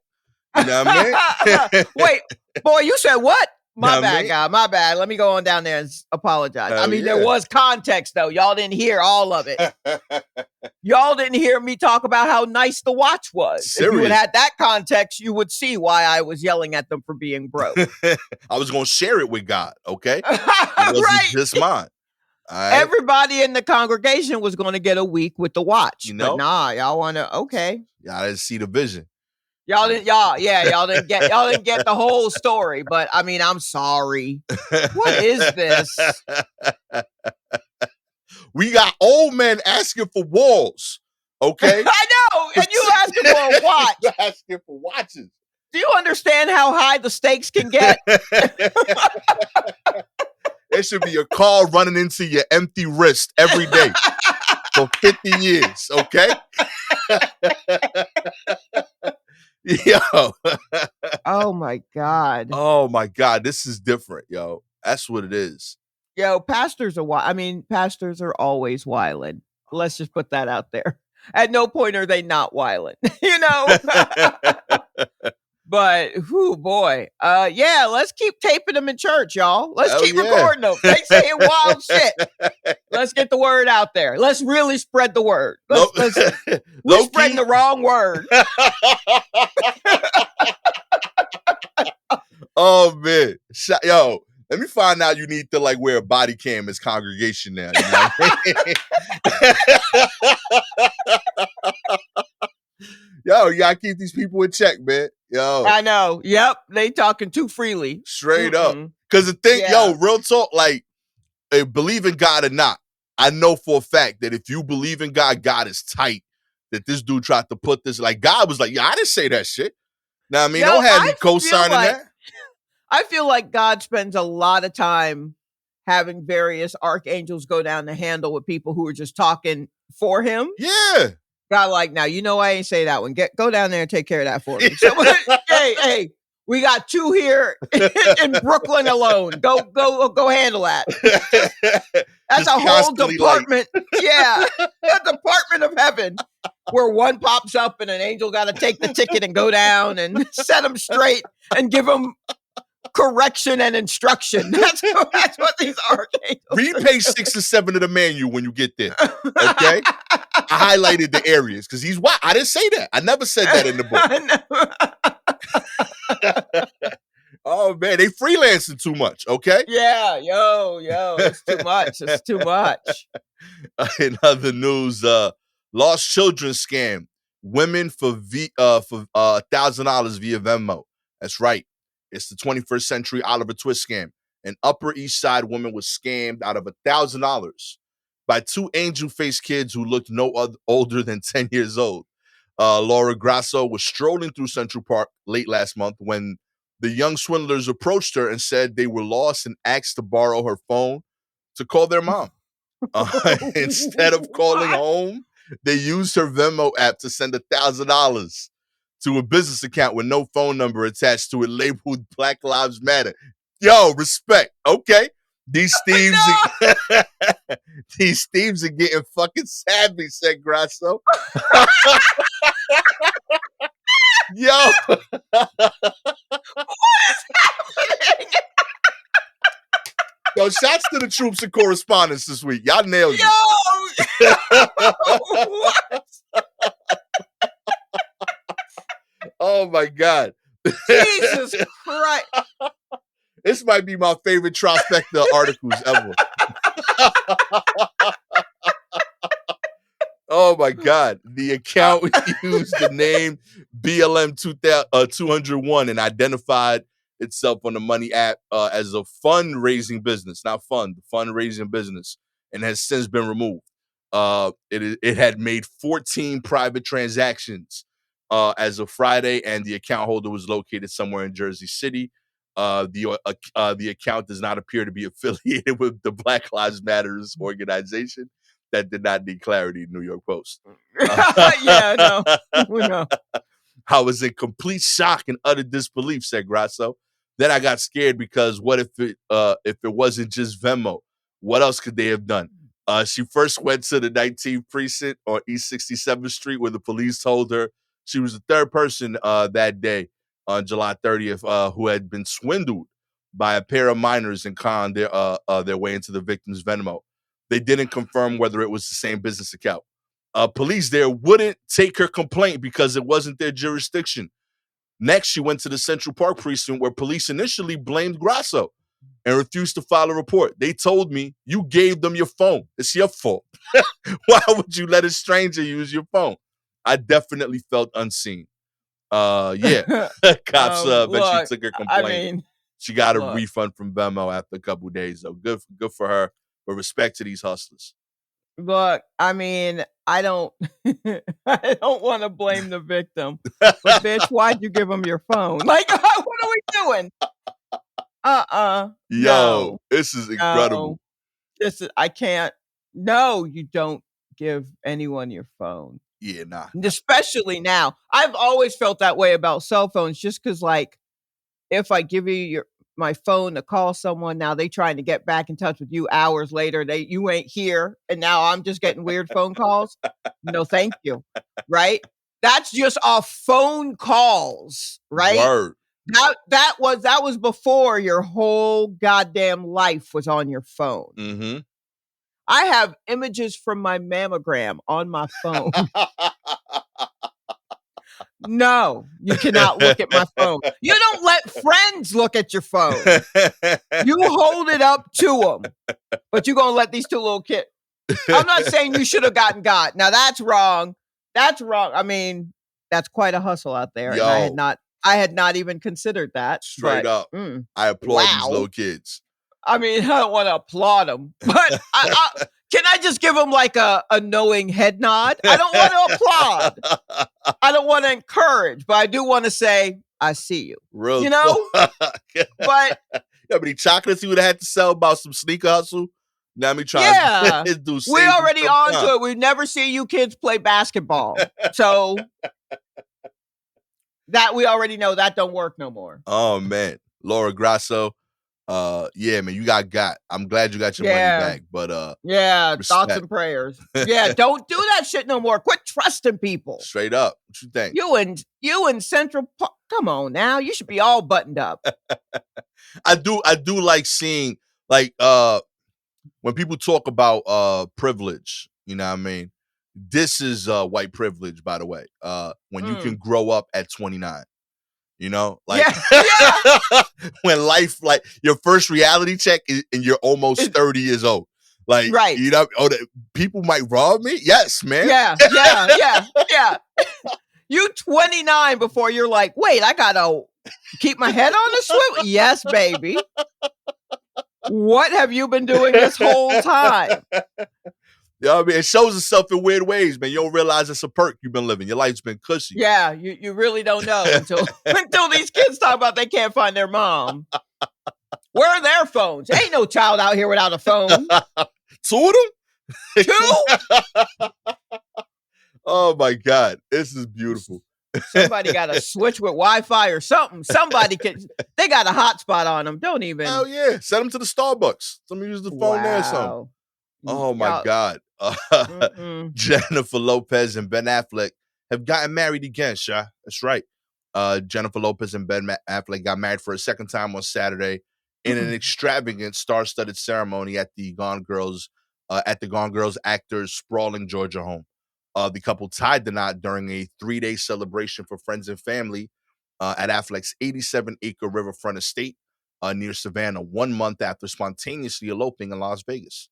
You know what I mean? Wait, boy, you said what? My Know what I bad, mean? guy. My bad. Let me go on down there and apologize. Hell I mean, yeah. there was context, though. Y'all didn't hear all of it. Y'all didn't hear me talk about how nice the watch was. Serious. If you had had that context, you would see why I was yelling at them for being broke. I was going to share it with God, okay? It wasn't Right. just mine. All right? Everybody in the congregation was going to get a week with the watch. You know? But nah, y'all want to, okay. Y'all didn't see the vision. Y'all didn't get the whole story, but I mean, I'm sorry. What is this? We got old men asking for walls, okay? I know, and you asking for a watch. You asking for watches. Do you understand how high the stakes can get? There should be a car running into your empty wrist every day for 50 years, okay? Yo. Oh my God. Oh my God. This is different, yo. That's what it is. Yo, pastors are always wildin'. Let's just put that out there. At no point are they not wildin', you know? But, whoo, boy. Yeah, let's keep taping them in church, y'all. Let's keep recording them. They saying wild shit. Let's get the word out there. Let's really spread the word. We're spreading the wrong word. Oh, man. Yo, let me find out you need to, like, wear a body cam as congregation now. You know what I mean? Yo, you gotta keep these people in check, man. Yo. I know. Yep. They talking too freely. Straight up. Because the thing, yo, real talk, like, believe in God or not, I know for a fact that if you believe in God, God is tight. That this dude tried to put this, like, God was like, yeah, I didn't say that shit. Now, I mean, don't have me co-signing that. I feel like God spends a lot of time having various archangels go down the handle with people who are just talking for him. Yeah. God, like, now, you know, I ain't say that one. Go down there and take care of that for me. So, hey, we got 2 here in Brooklyn alone. Go handle that. That's a whole department. Yeah. A department of heaven where one pops up and an angel got to take the ticket and go down and set them straight and give them correction and instruction. That's what these archangels read page 6 or 7 of the manual when you get there. Okay? I highlighted the areas because he's white. I didn't say that. I never said that in the book. Oh man, they freelancing too much, okay? Yeah, yo, it's too much. It's too much. In other news, lost children scam. Women for $1,000 via Venmo. That's right. It's the 21st century Oliver Twist scam. An Upper East Side woman was scammed out of $1,000 by 2 angel-faced kids who looked older than 10 years old. Laura Grasso was strolling through Central Park late last month when the young swindlers approached her and said they were lost and asked to borrow her phone to call their mom. Instead of calling home, they used her Venmo app to send $1,000 to a business account with no phone number attached to it labeled Black Lives Matter. Yo, respect. Okay. These thieves are getting fucking savvy, said Grasso. Yo. What is happening? Yo, shouts to the troops and correspondents this week. Y'all nailed it. Yo. What? Oh my God. Jesus Christ. This might be my favorite trifecta articles ever. Oh my God. The account used the name BLM 201 and identified itself on the Money app as a fundraising business, not fund, fundraising business, and has since been removed. It had made 14 private transactions as of Friday, and the account holder was located somewhere in Jersey City. The account does not appear to be affiliated with the Black Lives Matters organization. That did not need clarity, New York Post. Yeah, no, we know. I was in complete shock and utter disbelief, said Grasso. then I got scared because what if it wasn't just Venmo? What else could they have done? She first went to the 19th precinct on East 67th Street where the police told her she was the third person that day on July 30th who had been swindled by a pair of minors and conned their way into the victim's Venmo. They didn't confirm whether it was the same business account. Police there wouldn't take her complaint because it wasn't their jurisdiction. Next, she went to the Central Park precinct where police initially blamed Grasso and refused to file a report. They told me, you gave them your phone. It's your fault. Why would you let a stranger use your phone? I definitely felt unseen. Yeah. Cops eventually Look, took her I complaint. mean, She got a look. refund from Venmo after a couple of days, though. Good for her. But respect to these hustlers. Look, I mean, I don't I don't wanna blame the victim, but bitch, why'd you give him your phone? Like, what are we doing? Yo, No, this is incredible. no. This is I can't. No, you don't give anyone your phone. Yeah, nah. And especially now. I've always felt that way about cell phones just because, like, if I give you my phone to call someone, now they trying to get back in touch with you hours later. You ain't here, and now I'm just getting weird phone calls. No, thank you. Right? That's just off phone calls, right? Word. That was before your whole goddamn life was on your phone. Mm-hmm. I have images from my mammogram on my phone. No, you cannot look at my phone. You don't let friends look at your phone. You hold it up to them, but you're going to let these two little kids. I'm not saying you should have gotten got. Now that's wrong. That's wrong. I mean, that's quite a hustle out there. Yo. And I had not even considered that. Straight up. I applaud these little kids. I mean, I don't want to applaud them, but can I just give them like a knowing head nod? I don't want to applaud. I don't want to encourage, but I do want to say, I see you. Real, you know? But how many chocolates you would have had to sell about some sneaker hustle? Now me trying to do we're already on to it. We never see you kids play basketball. So that we already know that don't work no more. Oh man. Laura Grasso. Yeah, man, you got. I'm glad you got your money back, but yeah, respect. Thoughts and prayers. Yeah, don't do that shit no more. Quit trusting people. Straight up. What you think? You and Central Park. Come on now. You should be all buttoned up. I do like seeing like when people talk about privilege, you know what I mean? This is white privilege, by the way. When you can grow up at 29. You know, like when life, like your first reality check is, and you're almost 30 years old. Like, right. You know, people might rob me. Yes, man. Yeah. You 29 before you're like, wait, I gotta keep my head on a swivel. Yes, baby. What have you been doing this whole time? You know what I mean? It shows itself in weird ways, man. You don't realize it's a perk you've been living. Your life's been cushy. Yeah, you really don't know until these kids talk about they can't find their mom. Where are their phones? Ain't no child out here without a phone. Two of them? Two? Oh my God. This is beautiful. Somebody got to switch with Wi-Fi or something. They got a hotspot on them. Don't even. Oh yeah. Send them to the Starbucks. Somebody use the phone there or something. Oh my God. Jennifer Lopez and Ben Affleck have gotten married again, Sha. That's right. Jennifer Lopez and Ben Affleck got married for a second time on Saturday in an extravagant star-studded ceremony at the Gone Girls actors' sprawling Georgia home. The couple tied the knot during a 3-day celebration for friends and family at Affleck's 87-acre riverfront estate near Savannah, 1 month after spontaneously eloping in Las Vegas.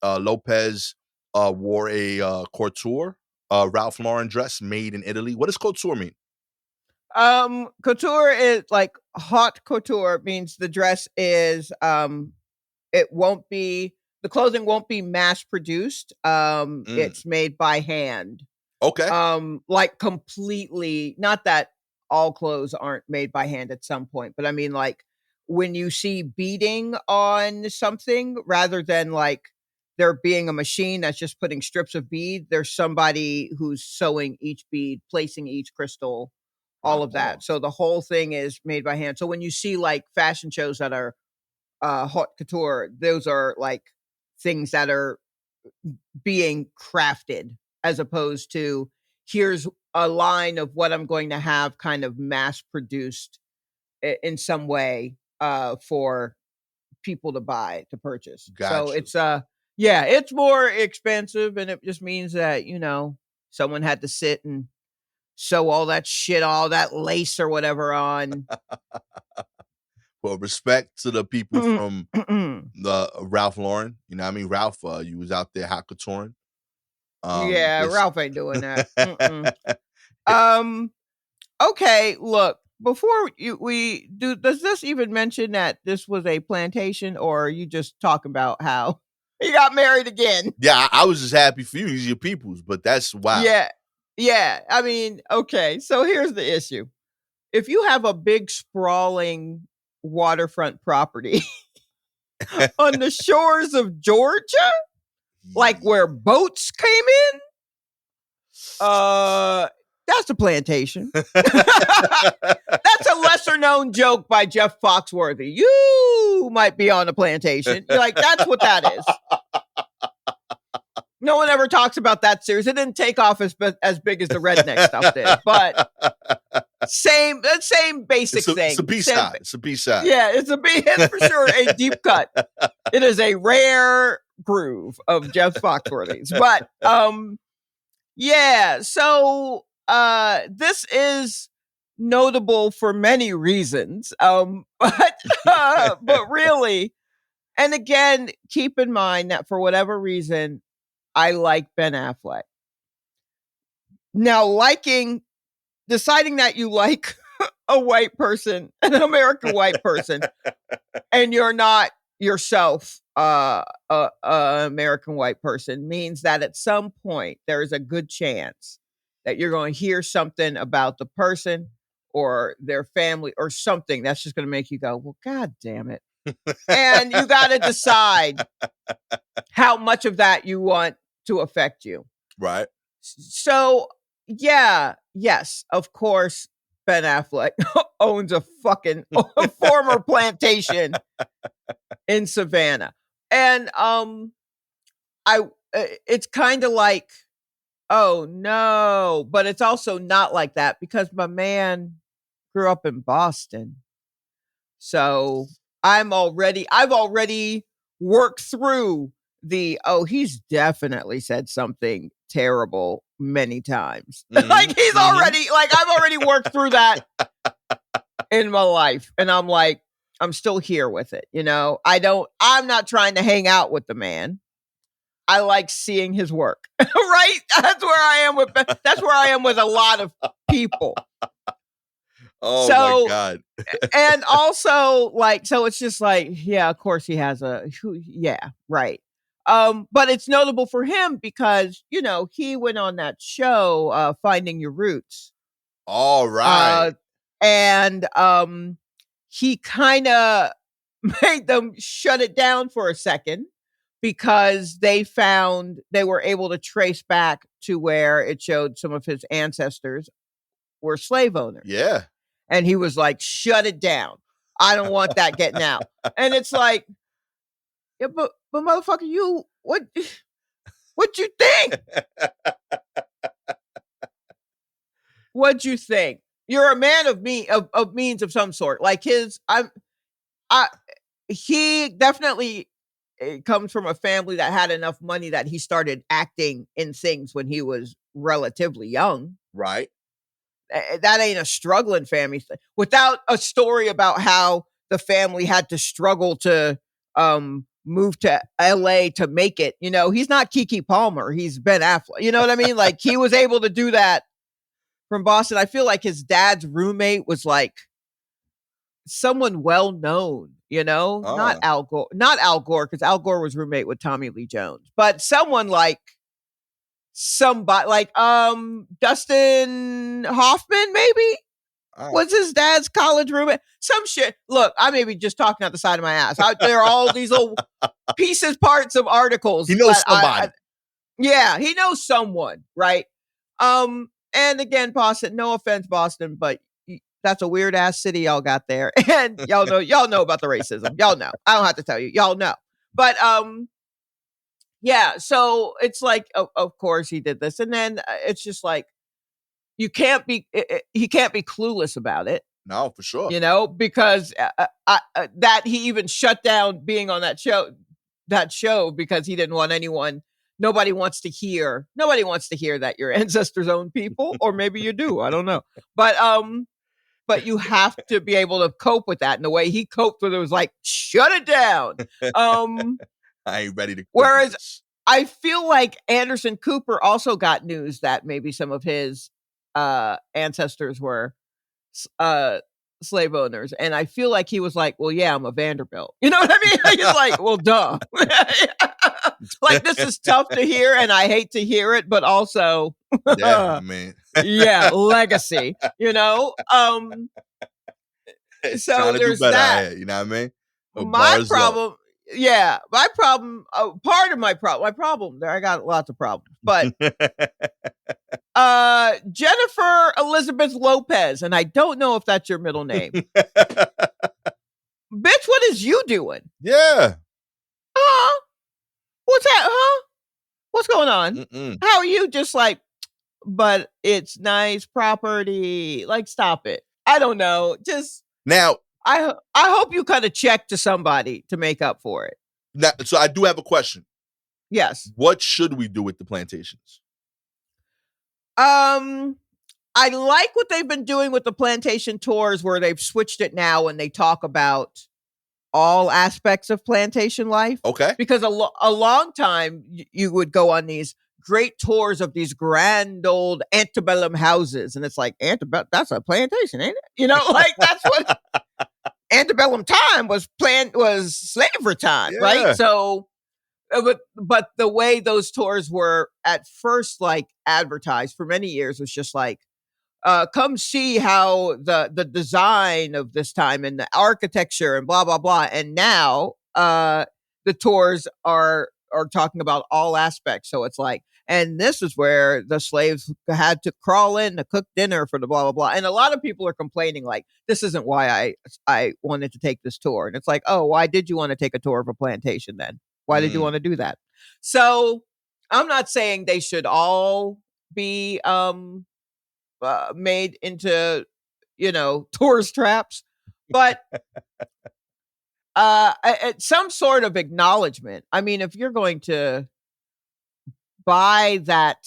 Lopez wore a couture Ralph Lauren dress made in Italy. What does couture mean? Couture is like haute couture means the dress is the clothing won't be mass produced. It's made by hand. Okay. Like completely, not that all clothes aren't made by hand at some point, but I mean like when you see beading on something rather than like there being a machine that's just putting strips of bead, there's somebody who's sewing each bead, placing each crystal all of that. Oh, So the whole thing is made by hand. So when you see like fashion shows that are haute couture, those are like things that are being crafted as opposed to here's a line of what I'm going to have kind of mass produced in some way for people to buy to purchase. So gotcha. it's yeah, it's more expensive and it just means that, you know, someone had to sit and sew all that shit, all that lace or whatever on. Well, respect to the people from the Ralph Lauren. You know what I mean? Ralph, you was out there hot couturing. Yeah, This Ralph ain't doing that. Um, okay, look, before we do, does this even mention that this was a plantation, or are you just talking about how he got married again? Yeah, I was just happy for you. These are your peoples, but that's wow. Yeah, yeah. I mean, okay, so here's the issue. If you have a big sprawling waterfront property on the shores of Georgia, like where boats came in, that's a plantation. That's a lesser known joke by Jeff Foxworthy. You might be on a plantation. You're like, that's what that is. No one ever talks about that series. It didn't take off as big as the redneck stuff did, but same basic thing. It's a B-side. It's a B-side. Yeah, it's for sure a deep cut. It is a rare groove of Jeff Foxworthy's. But yeah, so this is notable for many reasons. But really, and again, keep in mind that for whatever reason, I like Ben Affleck. Now, deciding that you like a white person, an American white person, and you're not yourself a American white person means that at some point there is a good chance that you're going to hear something about the person or their family or something that's just going to make you go, well, God damn it. And you got to decide how much of that you want to affect you. Right. So, yeah, yes, of course, Ben Affleck owns a fucking former plantation in Savannah. And it's kind of like, oh no, but it's also not like that because my man grew up in Boston. So I've already worked through he's definitely said something terrible many times. Like I've already worked through that in my life. And I'm like, I'm still here with it. You know, I'm not trying to hang out with the man. I like seeing his work, right? That's where I am with a lot of people. Oh my God. And also so it's just like, yeah, of course he has yeah, right. But it's notable for him because, you know, he went on that show, Finding Your Roots. All right. And he kind of made them shut it down for a second because they were able to trace back to where it showed some of his ancestors were slave owners. Yeah. And he was like, shut it down. I don't want that getting out. And it's like, yeah, but motherfucker, what you think? What'd you think? You're a man of means of some sort. Like he definitely comes from a family that had enough money that he started acting in things when he was relatively young. Right. That ain't a struggling family without a story about how the family had to struggle to move to LA to make it. You know, he's not Keke Palmer. He's Ben Affleck. You know what I mean? Like he was able to do that from Boston. I feel like his dad's roommate was like someone well known, you know, not Al Gore, because Al Gore was roommate with Tommy Lee Jones, but someone like somebody like Dustin Hoffman maybe was his dad's college roommate. Some shit. Look, I may be just talking out the side of my ass. There are all these little parts of articles. He knows somebody. Yeah, he knows someone, right? And again, Boston, no offense, Boston, but That's a weird ass city y'all got there. And y'all know about the racism. Y'all know. I don't have to tell you. Y'all know. But yeah, so it's like of course he did this. And then it's just like he can't be clueless about it. No, for sure. Because that he even shut down being on that show because he didn't want anyone. Nobody wants to hear that your ancestors own people, or maybe you do. I don't know. But you have to be able to cope with that. And the way he coped with it was like, shut it down. I ain't ready to. Whereas I feel like Anderson Cooper also got news that maybe some of his ancestors were slave owners, and I feel like he was like, well, yeah, I'm a Vanderbilt. You know what I mean? He's like, well, duh. Like, this is tough to hear, and I hate to hear it, but also, yeah, I mean, yeah, legacy. So there's that. Here, you know what I mean? My problem. Yeah, my problem. Part of my problem. There, I got lots of problems, but Jennifer Elizabeth Lopez, and I don't know if that's your middle name. Bitch, what is you doing? Yeah. What's that? Huh? What's going on? How are you? Just like, but it's nice property. Like, stop it. I don't know. Just now. I hope you cut a check to somebody to make up for it. Now, so I do have a question. Yes. What should we do with the plantations? I like what they've been doing with the plantation tours, where they've switched it now and they talk about all aspects of plantation life. Okay. Because a long time you would go on these great tours of these grand old antebellum houses, and it's like, that's a plantation, ain't it? Like, that's what antebellum time was slavery time, yeah. right? So but the way those tours were at first like advertised for many years was just like, come see how the design of this time and the architecture and blah blah blah. And now the tours are talking about all aspects. So it's like, and this is where the slaves had to crawl in to cook dinner for the blah blah blah. And a lot of people are complaining like, this isn't why I wanted to take this tour. And it's like, oh, why did you want to take a tour of a plantation then? Why did you want to do that? So I'm not saying they should all be made into, tourist traps, but some sort of acknowledgement. I mean, if you're going to buy that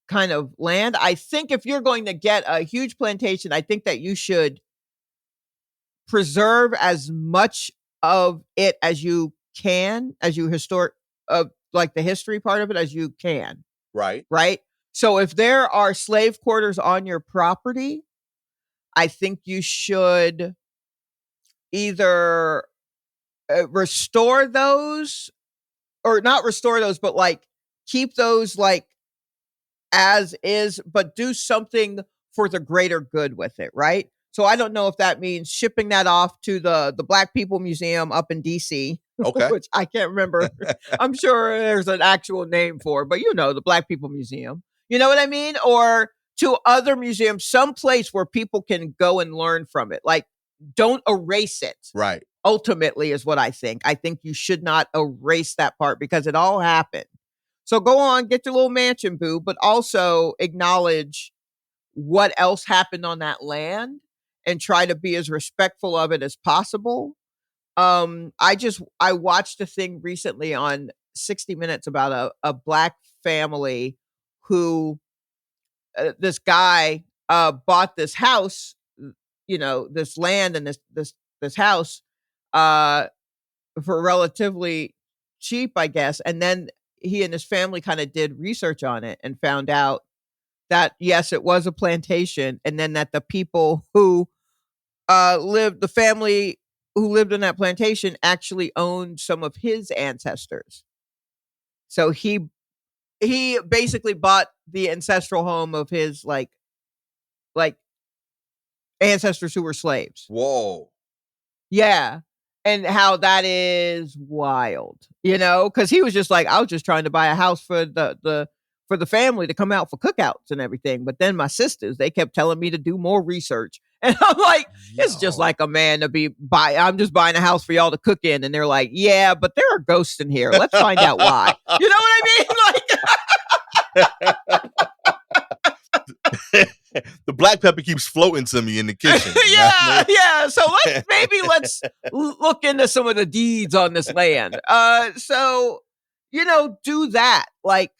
kind of land, I think if you're going to get a huge plantation, I think that you should preserve as much of it as you can, like the history part of it as you can. Right. So if there are slave quarters on your property, I think you should either restore those, or not restore those, but like keep those like as is, but do something for the greater good with it. Right. So I don't know if that means shipping that off to the Black People Museum up in DC. Okay. Which I can't remember. I'm sure there's an actual name for, but the Black People Museum. You know what I mean? Or to other museums, someplace where people can go and learn from it. Like, don't erase it. Right. Ultimately is what I think. I think you should not erase that part because it all happened. So go on, get your little mansion, boo, but also acknowledge what else happened on that land and try to be as respectful of it as possible. I watched a thing recently on 60 Minutes about a Black family who this guy bought this house, this land and this house for relatively cheap, I guess. And then he and his family kind of did research on it and found out that yes, it was a plantation, and then that the people who the family who lived in that plantation actually owned some of his ancestors. So he basically bought the ancestral home of his like ancestors who were slaves. Whoa. Yeah. And how that is wild, because he was just like, I was just trying to buy a house for the family to come out for cookouts and everything. But then my sisters, they kept telling me to do more research. And I'm like, it's just Yo. like a man to be I'm just buying a house for y'all to cook in. And they're like, yeah, but there are ghosts in here. Let's find out why. You know what I mean? The black pepper keeps floating to me in the kitchen. Yeah, yeah. So let's look into some of the deeds on this land. So do that. Like,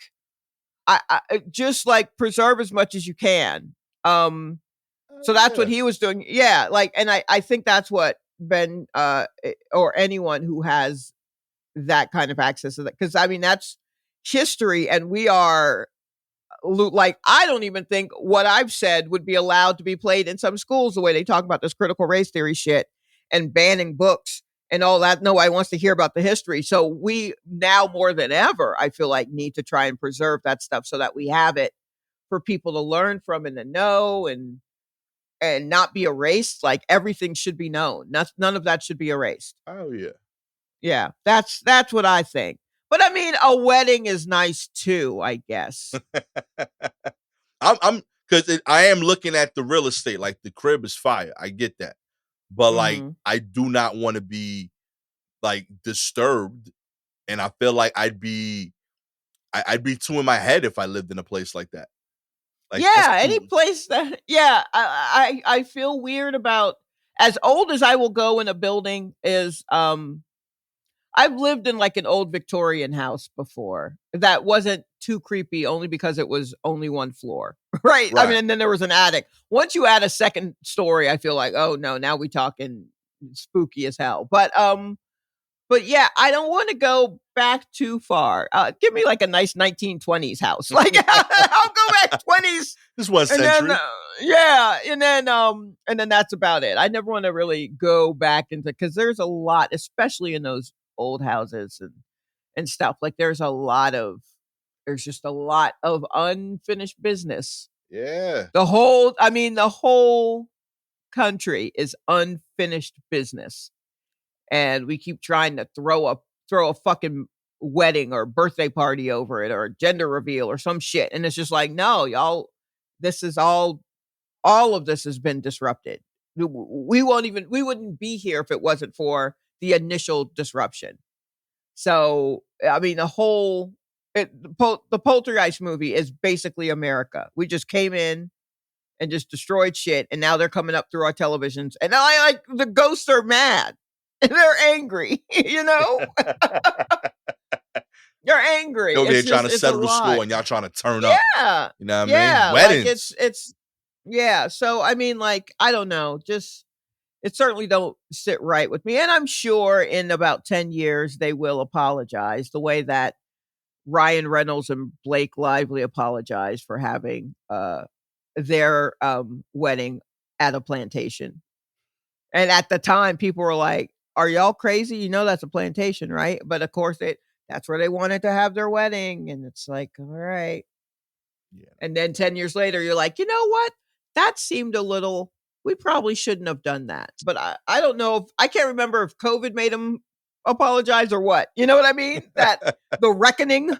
I just like preserve as much as you can. So that's what he was doing. Yeah, like, and I think that's what Ben or anyone who has that kind of access to that, because I mean that's history, and we are like, I don't even think what I've said would be allowed to be played in some schools the way they talk about this critical race theory shit and banning books and all that. Nobody wants to hear about the history. So we now more than ever, I feel like, need to try and preserve that stuff so that we have it for people to learn from and to know and not be erased. Like, everything should be known. None of that should be erased. Oh yeah. Yeah, that's what I think. But I mean, a wedding is nice too, I guess. I'm because I am looking at the real estate. Like, the crib is fire. I get that, but like, Mhm. I do not want to be like disturbed, and I feel like I'd be too in my head if I lived in a place like that. Like, that's Yeah, any too. place that yeah, I feel weird about, as old as I will go in a building is, I've lived in like an old Victorian house before that wasn't too creepy, only because it was only one floor, right? I mean, Right. and then there was an attic. Once you add a second story, I feel like, oh no, now we talking spooky as hell. But yeah, I don't want to go back too far. Give me like a nice 1920s house. Like, I'll go back 20s, This one and then century. yeah, and then that's about it. I never want to really go back into, because there's a lot, especially in those old houses and stuff. Like, there's just a lot of unfinished business. Yeah. The whole country is unfinished business, and we keep trying to throw a fucking wedding or birthday party over it or a gender reveal or some shit, and it's just like, no, y'all, this is all of this has been disrupted. We wouldn't be here if it wasn't for the initial disruption. So I mean, the Poltergeist movie is basically America. We just came in and just destroyed shit, and now they're coming up through our televisions, and I like, the ghosts are mad and they're angry. They're angry. Yo, they're It's trying just, to it's a settle the lot. score, and y'all trying to turn up. Yeah. You know what I mean? Yeah. Like, Weddings. it's yeah. So I mean, like, I don't know. Just, it certainly don't sit right with me. And I'm sure in about 10 years they will apologize the way that Ryan Reynolds and Blake Lively apologized for having their wedding at a plantation. And at the time, people were like, "Are y'all crazy? You know that's a plantation, right?" But of course, that's where they wanted to have their wedding, and it's like, all right. Yeah. And then 10 years later, you're like, you know what? That seemed a little. We probably shouldn't have done that. But I don't know if I can't remember if COVID made them apologize or what. You know what I mean? That the reckoning,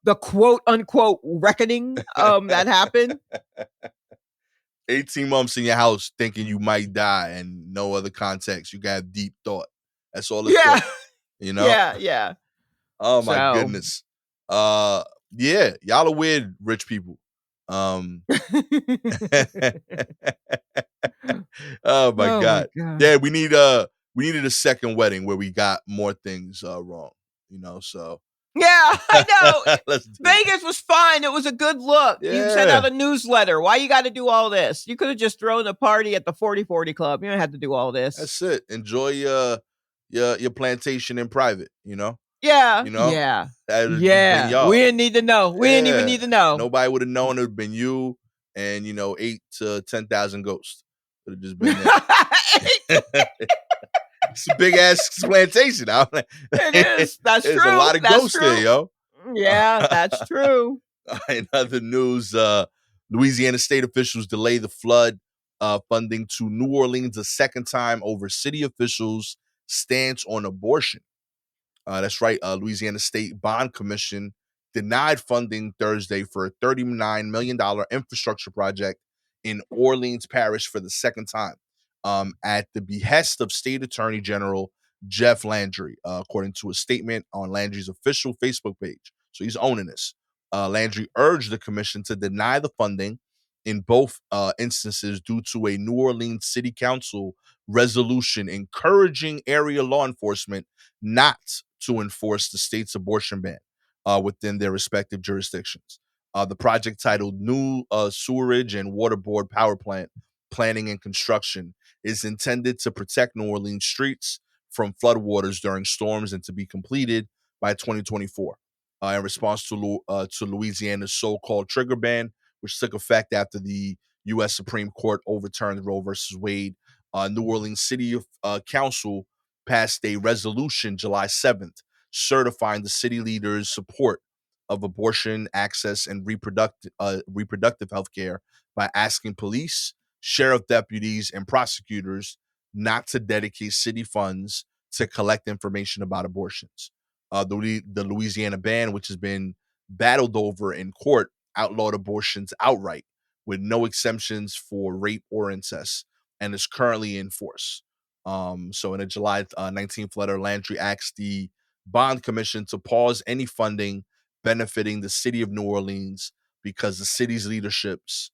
the quote unquote reckoning, that happened. 18 months in your house thinking you might die and no other context. You got deep thought. That's all it Yeah, took. You know? yeah, yeah. Oh my So. goodness. Yeah, y'all are weird rich people. Um Oh my Oh my god. god. Yeah, we needed a second wedding where we got more things wrong, so Yeah, I know. let's do that. Vegas was fine. It was a good look. You sent Yeah, out a newsletter. Why you got to do all this? You could have just thrown a party at the 40/40 club. You don't have to do all this. that's it. Enjoy your plantation in private, Yeah, you know? yeah, That would just been yeah. We y'all. didn't need to know. We didn't even Yeah. need to know. Nobody would have known it would have been you and 8 to 10,000 ghosts. Would have just been that. It's a big ass plantation. It is. That's There's a true. lot of That's ghosts there, true. yo. Yeah, that's true. In other news, Louisiana state officials delay the flood funding to New Orleans a second time over city officials' stance on abortion. That's right. Louisiana State Bond Commission denied funding Thursday for a $39 million infrastructure project in Orleans Parish for the second time, at the behest of State Attorney General Jeff Landry, according to a statement on Landry's official Facebook page. So he's owning this. Landry urged the commission to deny the funding in both instances due to a New Orleans City Council resolution encouraging area law enforcement not to enforce the state's abortion ban within their respective jurisdictions. The project, titled New Sewerage and Water Board Power Plant Planning and Construction, is intended to protect New Orleans streets from floodwaters during storms and to be completed by 2024. In response to Louisiana's so-called trigger ban, which took effect after the U.S. Supreme Court overturned Roe versus Wade, New Orleans City Council passed a resolution July 7th certifying the city leaders' support of abortion access and reproductive health care by asking police, sheriff deputies, and prosecutors not to dedicate city funds to collect information about abortions. The Louisiana ban, which has been battled over in court, outlawed abortions outright with no exemptions for rape or incest, and is currently in force. So in a July 19th letter, Landry asked the Bond Commission to pause any funding benefiting the city of New Orleans because the city's leadership's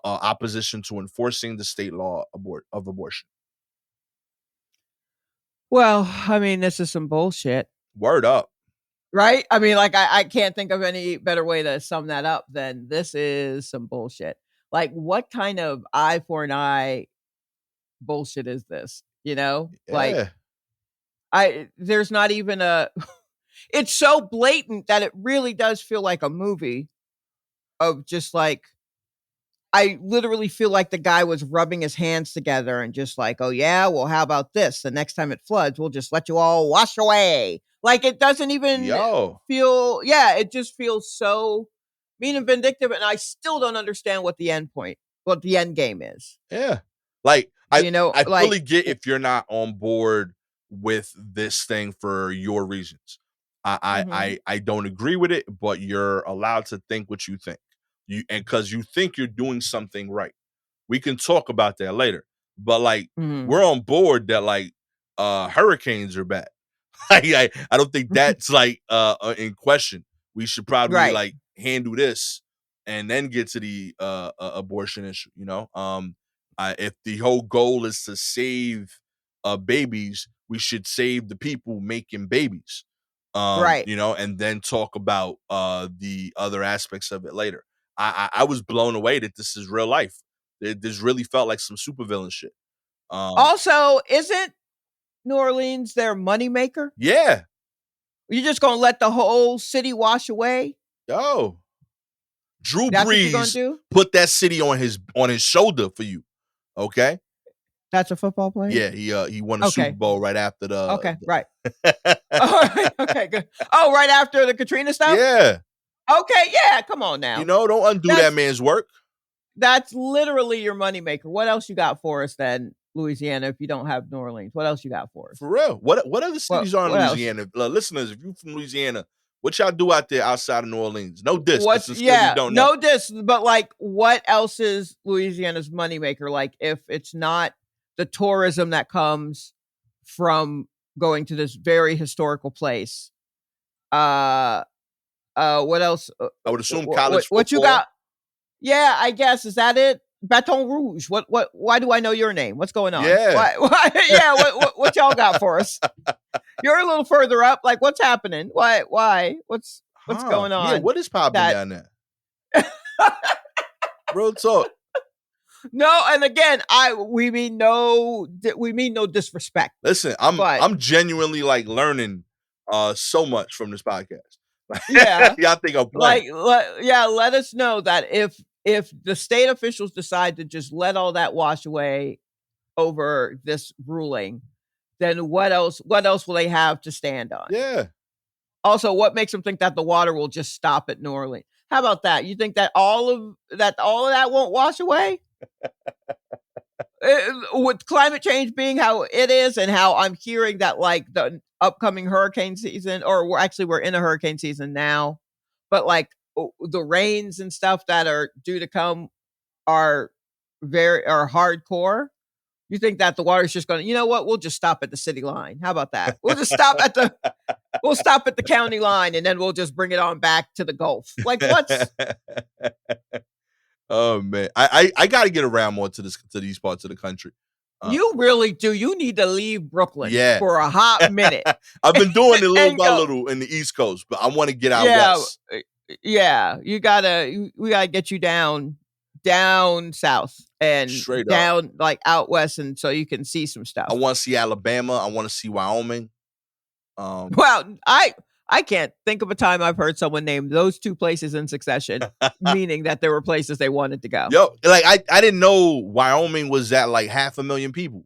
opposition to enforcing the state law of abortion. Well, I mean, this is some bullshit. Word up. Right? I mean, like, I can't think of any better way to sum that up than this is some bullshit. Like, what kind of eye for an eye bullshit is this? You know? Like, there's not even a it's so blatant that it really does feel like a movie of just like I literally feel like the guy was rubbing his hands together and just like, oh yeah, well, how about this? The next time it floods, we'll just let you all wash away. Like it doesn't even feel, yeah, it just feels so mean and vindictive. And I still don't understand what the end game is. Yeah. Like, I like, fully get if you're not on board with this thing for your reasons. I don't agree with it, but you're allowed to think what you think. Because you think you're doing something right. We can talk about that later. But like we're on board that like hurricanes are bad. I don't think that's like in question. We should probably like handle this and then get to the abortion issue, you know? If the whole goal is to save babies, we should save the people making babies. You know, and then talk about the other aspects of it later. I was blown away that this is real life. This really felt like some supervillain shit. Also, isn't New Orleans their moneymaker? Yeah. You're just gonna let the whole city wash away? Yo. Drew Brees put that city on his shoulder for you. Okay? That's a football player? Yeah, he won a Super Bowl right after the right. All right, okay, good. Oh, right after the Katrina stuff? Yeah. Okay, yeah, come on now. You know, don't undo that man's work. That's literally your moneymaker. What else you got for us then, Louisiana, if you don't have New Orleans? What else you got for us? For real. What other cities are in Louisiana? Listeners, if you're from Louisiana, what y'all do out there outside of New Orleans? No diss. Yeah, don't know. No diss, but like what else is Louisiana's moneymaker? Like if it's not the tourism that comes from going to this very historical place. What else? I would assume college football. What you got? Yeah, I guess. Is that it? Baton Rouge. Why do I know your name? What's going on? Yeah. Yeah. What y'all got for us? You're a little further up. Like, what's happening? Why? What's going on? Yeah, what is popping down there? Real talk. No, and again, we mean no disrespect. Listen, I'm genuinely like learning so much from this podcast. Yeah, y'all think I'm playing. Let us know that if the state officials decide to just let all that wash away over this ruling, then what else will they have to stand on? Yeah. Also, what makes them think that the water will just stop at New Orleans? How about that? You think that all of that won't wash away? With climate change being how it is, and how I'm hearing that like the upcoming hurricane season, or we're in a hurricane season now, but like the rains and stuff that are due to come are are hardcore, you think that the water's just going to, you know what? We'll just stop at the city line. How about that? We'll stop at the county line and then we'll just bring it on back to the Gulf. Like, what's Oh man, I got to get around more to these parts of the country. you really do? You need to leave Brooklyn Yeah, for a hot minute I've been doing it little and by go. little in the East Coast, but I want to get out Yeah, west. yeah. We gotta get you down south and Straight up. down like out west, and so you can see some I stuff. want to see Alabama. I want to see Wyoming. Well, I can't think of a time I've heard someone name those two places in succession, meaning that there were places they wanted to go. Yo, like I didn't know Wyoming was at like 500,000 people.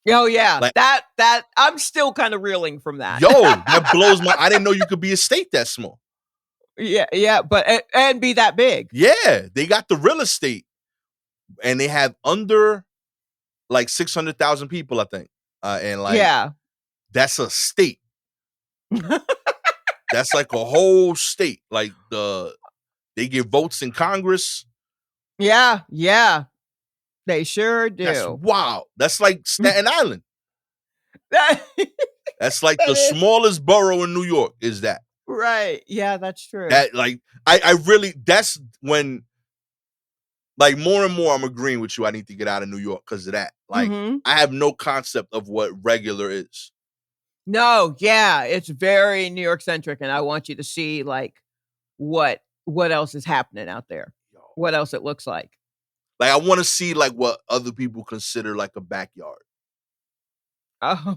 Oh yeah, Like, that I'm still kind of reeling from that. yo, that blows my. I didn't know you could be a state that small. Yeah, but and be that big. Yeah, they got the real estate, and they have under like 600,000 people, I think. And like, Yeah. that's a state. That's like a whole state. Like they get votes in Congress. Yeah. They sure do. That's wow. That's like Staten Island. That- That's like That the is. smallest borough in New York. Is that? Right. Yeah, that's true. That like I really that's when like more and more I'm agreeing with you. I need to get out of New York because of that. Like I have no concept of what regular is. No, yeah, it's very New York centric, and I want you to see like what else is happening out there. What else it looks like. Like I want to see like what other people consider like a backyard. Oh,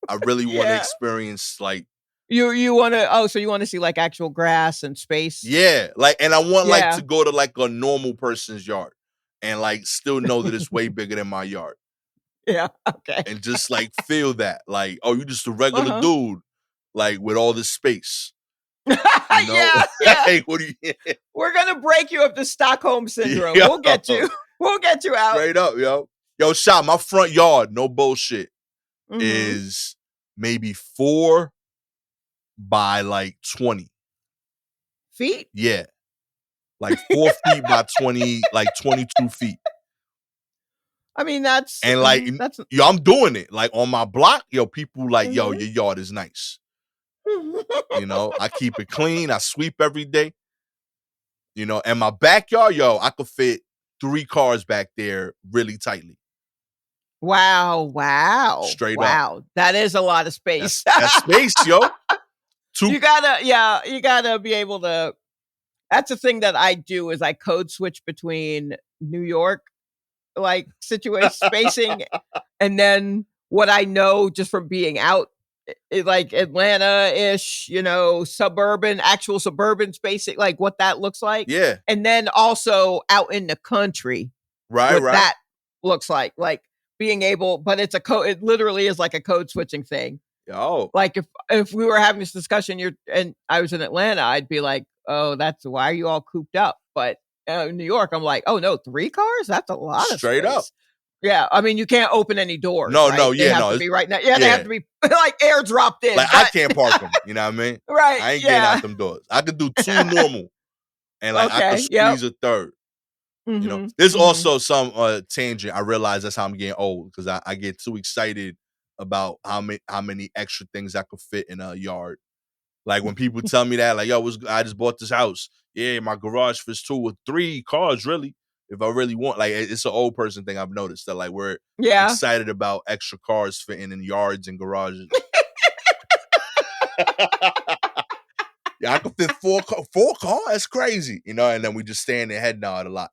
I really want to yeah. experience like You want to? So you want to see like actual grass and space? yeah, like and I want like Yeah. to go to like a normal person's yard and like still know that it's way bigger than my yard. Yeah. Okay. And just like feel that like, oh, you just a regular Uh-huh. dude like with all this space. You know? Yeah. Like, what do you We're gonna break you of the Stockholm syndrome. Yo. We'll get you. We'll get you out. Straight up, yo. Yo, Shop, my front yard, no bullshit, Mhm. is maybe 4 by like 20. Feet? Yeah. Like 4 feet by 20, like 22 feet. I mean, that's And like, that's yo, I'm doing it. Like on my block, yo, people like, yo, Mhm. your yard is nice. You know, I keep it clean. I sweep every day. You know, and my backyard, yo, I could fit 3 cars back there really tightly. Wow. Straight up. Wow. That is a lot of space. That's space, yo. You gotta be able to. That's the thing that I do is I code switch between New York, like situation spacing, and then what I know just from being out, like Atlanta-ish, actual suburban spacing, like what that looks like. Yeah. And then also out in the country, Right. that looks like being able, but it's it literally is like a code switching thing. Yo. Like if we were having this discussion, and I was in Atlanta, I'd be like, oh, that's why are you all cooped up? But in New York, I'm like, oh no, 3 cars? That's a lot of Straight space. up. Yeah, I mean, you can't open any doors. No, right? no, They have no, to be right now. Yeah, they have to be like airdropped in. Like I can't park them. You know what I mean? Right. I ain't getting out them doors. I could do 2 normal, and like I could squeeze a third. Mhm, You know, there's also some tangent. I realize that's how I'm getting old because I get too excited about how many extra things I could fit in a yard. Like when people tell me that, like, yo, I just bought this house. Yeah, my garage fits 2 or 3 cars, really. If I really want, like, it's an old person thing I've noticed that, like, we're excited about extra cars fitting in yards and garages. Yeah, I could fit 4 cars. That's crazy, you know. And then we just stand and head nod a lot.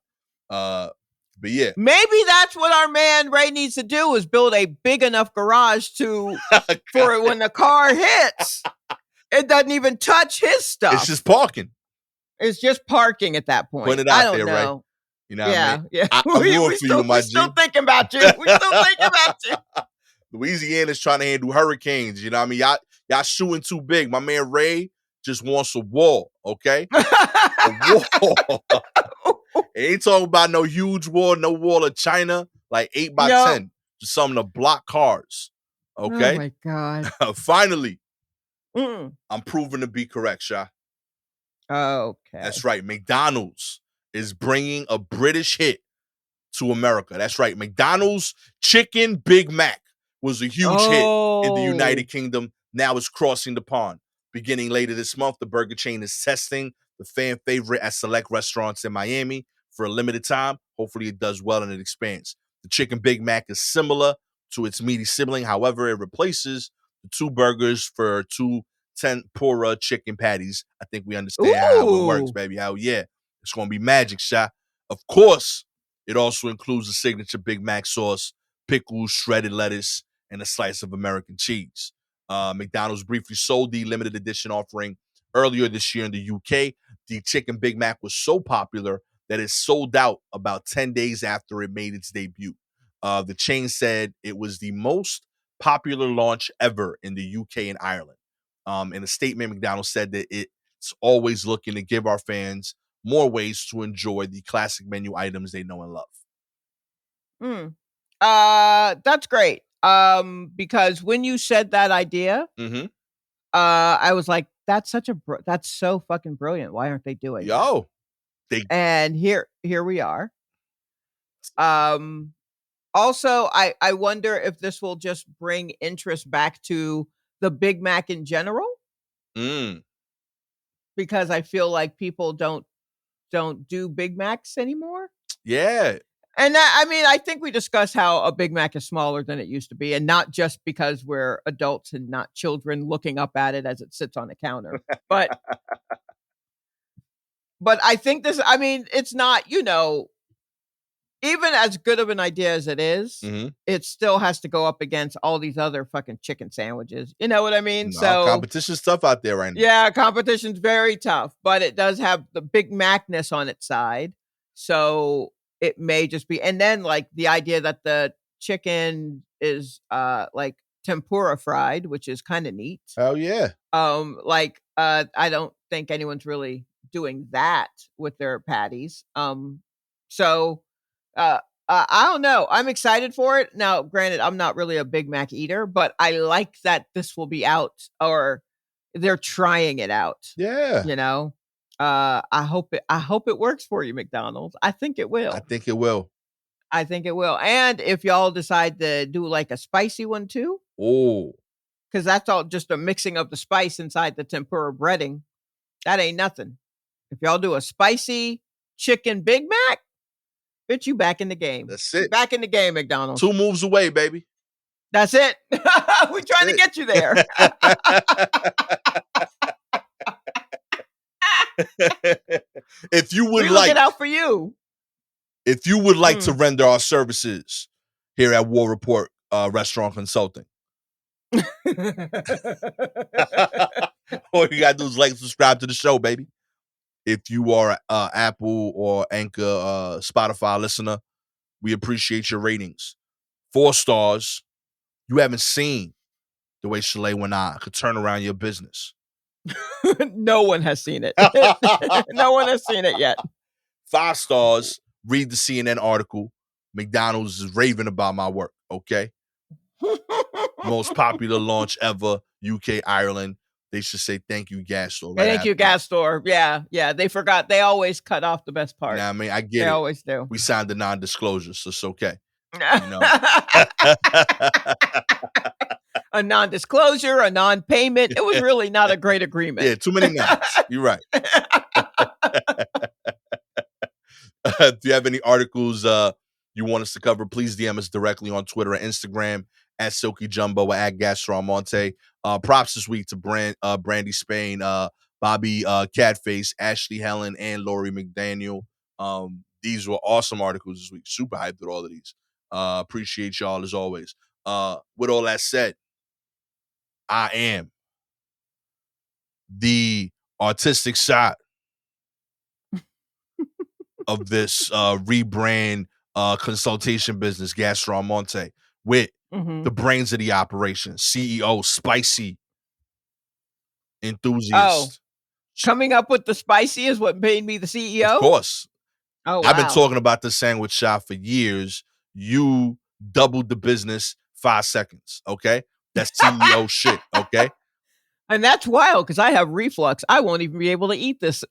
But yeah, maybe that's what our man Ray needs to do is build a big enough garage for when the car hits, it doesn't even touch his stuff. It's just parking. It's just parking at that point. Put it out I don't there, know. Right? You know what I mean? Yeah. I'm rooting for you, my G. We're still thinking about you. We're still thinking about you. Louisiana's trying to handle hurricanes. You know what I mean? Y'all shooting too big. My man Ray just wants a wall, okay? A wall. Ain't talking about no huge wall, no wall of China, like 8 by 10. Just something to block cars. Okay? Oh my God. Finally, I'm proven to be correct, Sha. Okay. That's right. McDonald's is bringing a British hit to America. That's right. McDonald's Chicken Big Mac was a huge hit in the United Oh. Kingdom. Now it's crossing the pond. Beginning later this month, the burger chain is testing the fan favorite at select restaurants in Miami for a limited time. Hopefully it does well and it expands. The Chicken Big Mac is similar to its meaty sibling. However, it replaces the two burgers for two tempura chicken patties. I think we understand how it works, Ooh. baby. Hell yeah. It's going to be magic, Sha. Of course, it also includes the signature Big Mac sauce, pickles, shredded lettuce, and a slice of American cheese. McDonald's briefly sold the limited edition offering earlier this year in the UK. The Chicken Big Mac was so popular that it sold out about 10 days after it made its debut. The chain said it was the most popular launch ever in the UK and Ireland. In a statement, McDonald's said that it's always looking to give our fans more ways to enjoy the classic menu items they know and love. That's great. Because when you said that idea, Mm-hmm. I was like, that's so fucking brilliant. Why aren't they doing that? And here we are. Also, I wonder if this will just bring interest back to the Big Mac in general. Because I feel like people don't do Big Macs anymore. Yeah. And I think we discussed how a Big Mac is smaller than it used to be, and not just because we're adults and not children looking up at it as it sits on the counter. But I think it's not, even as good of an idea as it is, it still has to go up against all these other fucking chicken sandwiches. You know what I mean? So competition's tough out there right now. Yeah, competition's very tough, but it does have the Big Macness on its side. So it may just be, and then like the idea that the chicken is like tempura fried, which is kind of neat. Hell yeah. I don't think anyone's really doing that with their patties. So I don't know. I'm excited for it. Now, granted, I'm not really a Big Mac eater, but I like that this will be out, or they're trying it out. Yeah. I hope it works for you, McDonald's. I think it will. I think it will. And if y'all decide to do like a spicy one too. Oh. Because that's all just a mixing of the spice inside the tempura breading. That ain't nothing. If y'all do a spicy chicken Big Mac, bitch, you back in the game. That's it. Back in the game, McDonald's. 2 moves away, baby. That's it. We're trying to get you there. If you would we like it out for you. If you would like to render our services here at War Report Restaurant Consulting, all you gotta do is like and subscribe to the show, baby. If you are a Apple or Anchor Spotify listener, we appreciate your ratings. 4 stars. You haven't seen the way Shalewa and I could turn around your business. No one has seen it. No one has seen it yet. 5 stars. Read the CNN article. McDonald's is raving about my work, okay? Most popular launch ever, UK, Ireland. They should say thank you, Gastor. Right, thank you, Gastor. Yeah. They forgot. They always cut off the best part. Yeah, I mean, I get it. They always do. We signed a non-disclosure, so it's okay. A non-disclosure, a non-payment. It was really not a great agreement. Yeah, too many nines. You're right. If you have any articles you want us to cover, please DM us directly on Twitter and Instagram at Silky Jumbo or at Gastor Almonte. Props this week to Brandy Spain, Bobby Catface, Ashley Helen, and Lori McDaniel. These were awesome articles this week. Super hyped with all of these. Appreciate y'all as always. With all that said, I am the artistic side of this rebrand consultation business, Gastor Almonte, with the brains of the operation, CEO, spicy enthusiast. Coming up with the spicy is what made me the CEO? Of course. Oh, wow. I've been talking about the sandwich shop for years. You doubled the business 5 seconds, okay? That's CEO shit, okay? And that's wild because I have reflux. I won't even be able to eat this.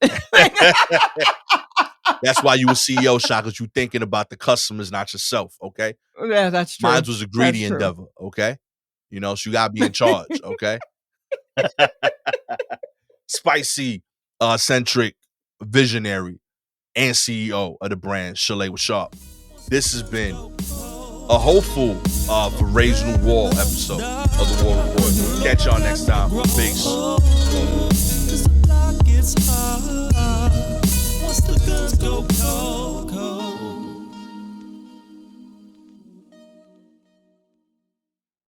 That's why you a CEO, Shot, 'cause you thinking about the customers, not yourself, okay? Yeah, that's true. Mine was a That's greedy true. endeavor, okay? You know, so you gotta be in charge, okay? Spicy, centric visionary and CEO of the brand, Shalewa Sharpe. This has been a hopeful for Ray's New Wall episode of the War Report. Catch y'all next time. Peace. Cause the block gets hot once the guns go cold.